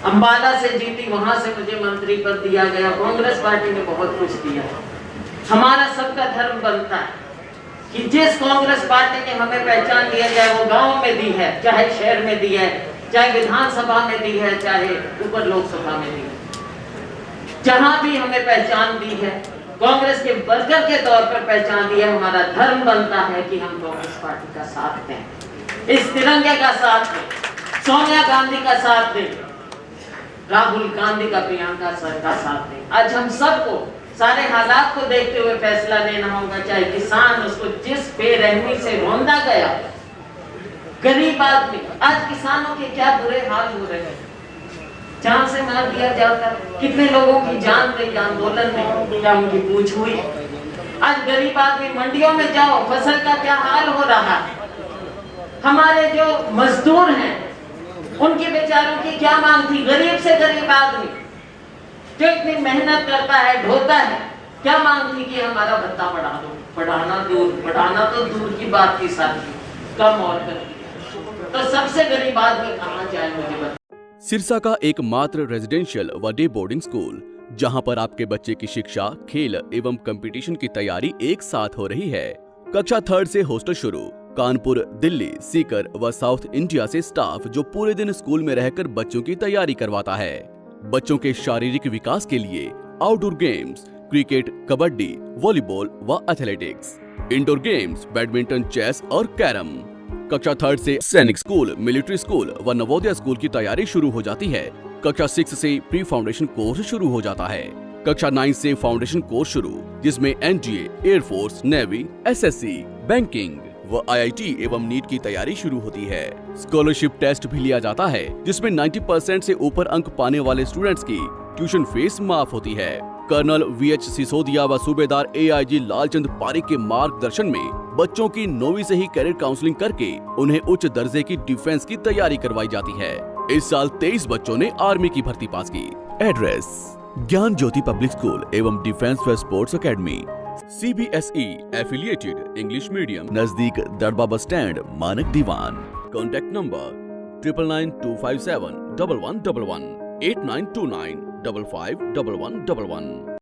अंबाला से जीती, वहां से मुझे मंत्री पद दिया गया। कांग्रेस पार्टी ने बहुत कुछ दिया। हमारा सबका धर्म बनता है कि जिस कांग्रेस पार्टी ने हमें पहचान दिया, चाहे वो गांव में दी है, चाहे शहर में दी है, चाहे विधानसभा में दी है, चाहे ऊपर लोकसभा में दी है, जहां भी हमें पहचान दी है, कांग्रेस के वर्कर के तौर पर पहचान दी है, हमारा धर्म बनता है कि हम कांग्रेस पार्टी का साथ दें, इस तिरंगे का साथ दें, सोनिया गांधी का साथ दें, राहुल गांधी का, प्रियंका सर का साथ दें। आज हम सबको सारे हालात को देखते हुए फैसला लेना होगा। चाहे किसान, उसको जिस बेरहमी से रौंदा गया, गरीब आदमी, आज किसानों के क्या बुरे हाल हो रहे हैं, जान से मार दिया जाता है, कितने लोगों की जान गई आंदोलन में, क्या उनकी पूछ हुई? आज गरीब आदमी, मंडियों में जाओ, फसल का क्या हाल हो रहा है। हमारे जो मजदूर हैं उनके बेचारों की क्या मांग थी? गरीब से गरीब आदमी जो इतनी मेहनत करता है, ढोता है, क्या मांग थी कि हमारा भत्ता बढ़ा दो। बढ़ाना तो दूर की बात की साथी, कम और कर दिया। तो सबसे गरीब आदमी कहाँ जाए मुझे बता। सिरसा का एकमात्र रेजिडेंशियल व डे बोर्डिंग स्कूल, जहां पर आपके बच्चे की शिक्षा, खेल एवं कंपटीशन की तैयारी एक साथ हो रही है। कक्षा 3 से हॉस्टल शुरू। कानपुर, दिल्ली, सीकर व साउथ इंडिया से स्टाफ जो पूरे दिन स्कूल में रहकर बच्चों की तैयारी करवाता है। बच्चों के शारीरिक विकास के लिए outdoor games, cricket, kabaddi, volleyball व athletics, indoor games, badminton, chess और कैरम। कक्षा 3 से सैनिक स्कूल, मिलिट्री स्कूल व नवोदय स्कूल की तैयारी शुरू हो जाती है। कक्षा 6 से प्री फाउंडेशन कोर्स शुरू हो जाता है। कक्षा 9 से फाउंडेशन कोर्स शुरू, जिसमें NDA, air force, navy, SSC, banking व आईआईटी एवं नीट की तैयारी शुरू होती है। स्कॉलरशिप टेस्ट भी लिया जाता है, जिसमें 90% से ऊपर अंक पाने वाले स्टूडेंट्स की ट्यूशन फीस माफ होती है। कर्नल वीएच सिसोदिया व सूबेदार एआईजी लालचंद पारिक के मार्गदर्शन में बच्चों की 9वीं से ही कैरियर काउंसलिंग करके उन्हें उच्च दर्जे की डिफेंस की तैयारी करवाई जाती है। इस साल 23 बच्चों ने आर्मी की भर्ती पास की। एड्रेस: ज्ञान ज्योति पब्लिक स्कूल एवं डिफेंस व sports academy, CBSE affiliated English medium, नजदीक दड़बा बस स्टैंड, मानक दीवान। Contact number 9992571111 8929551111।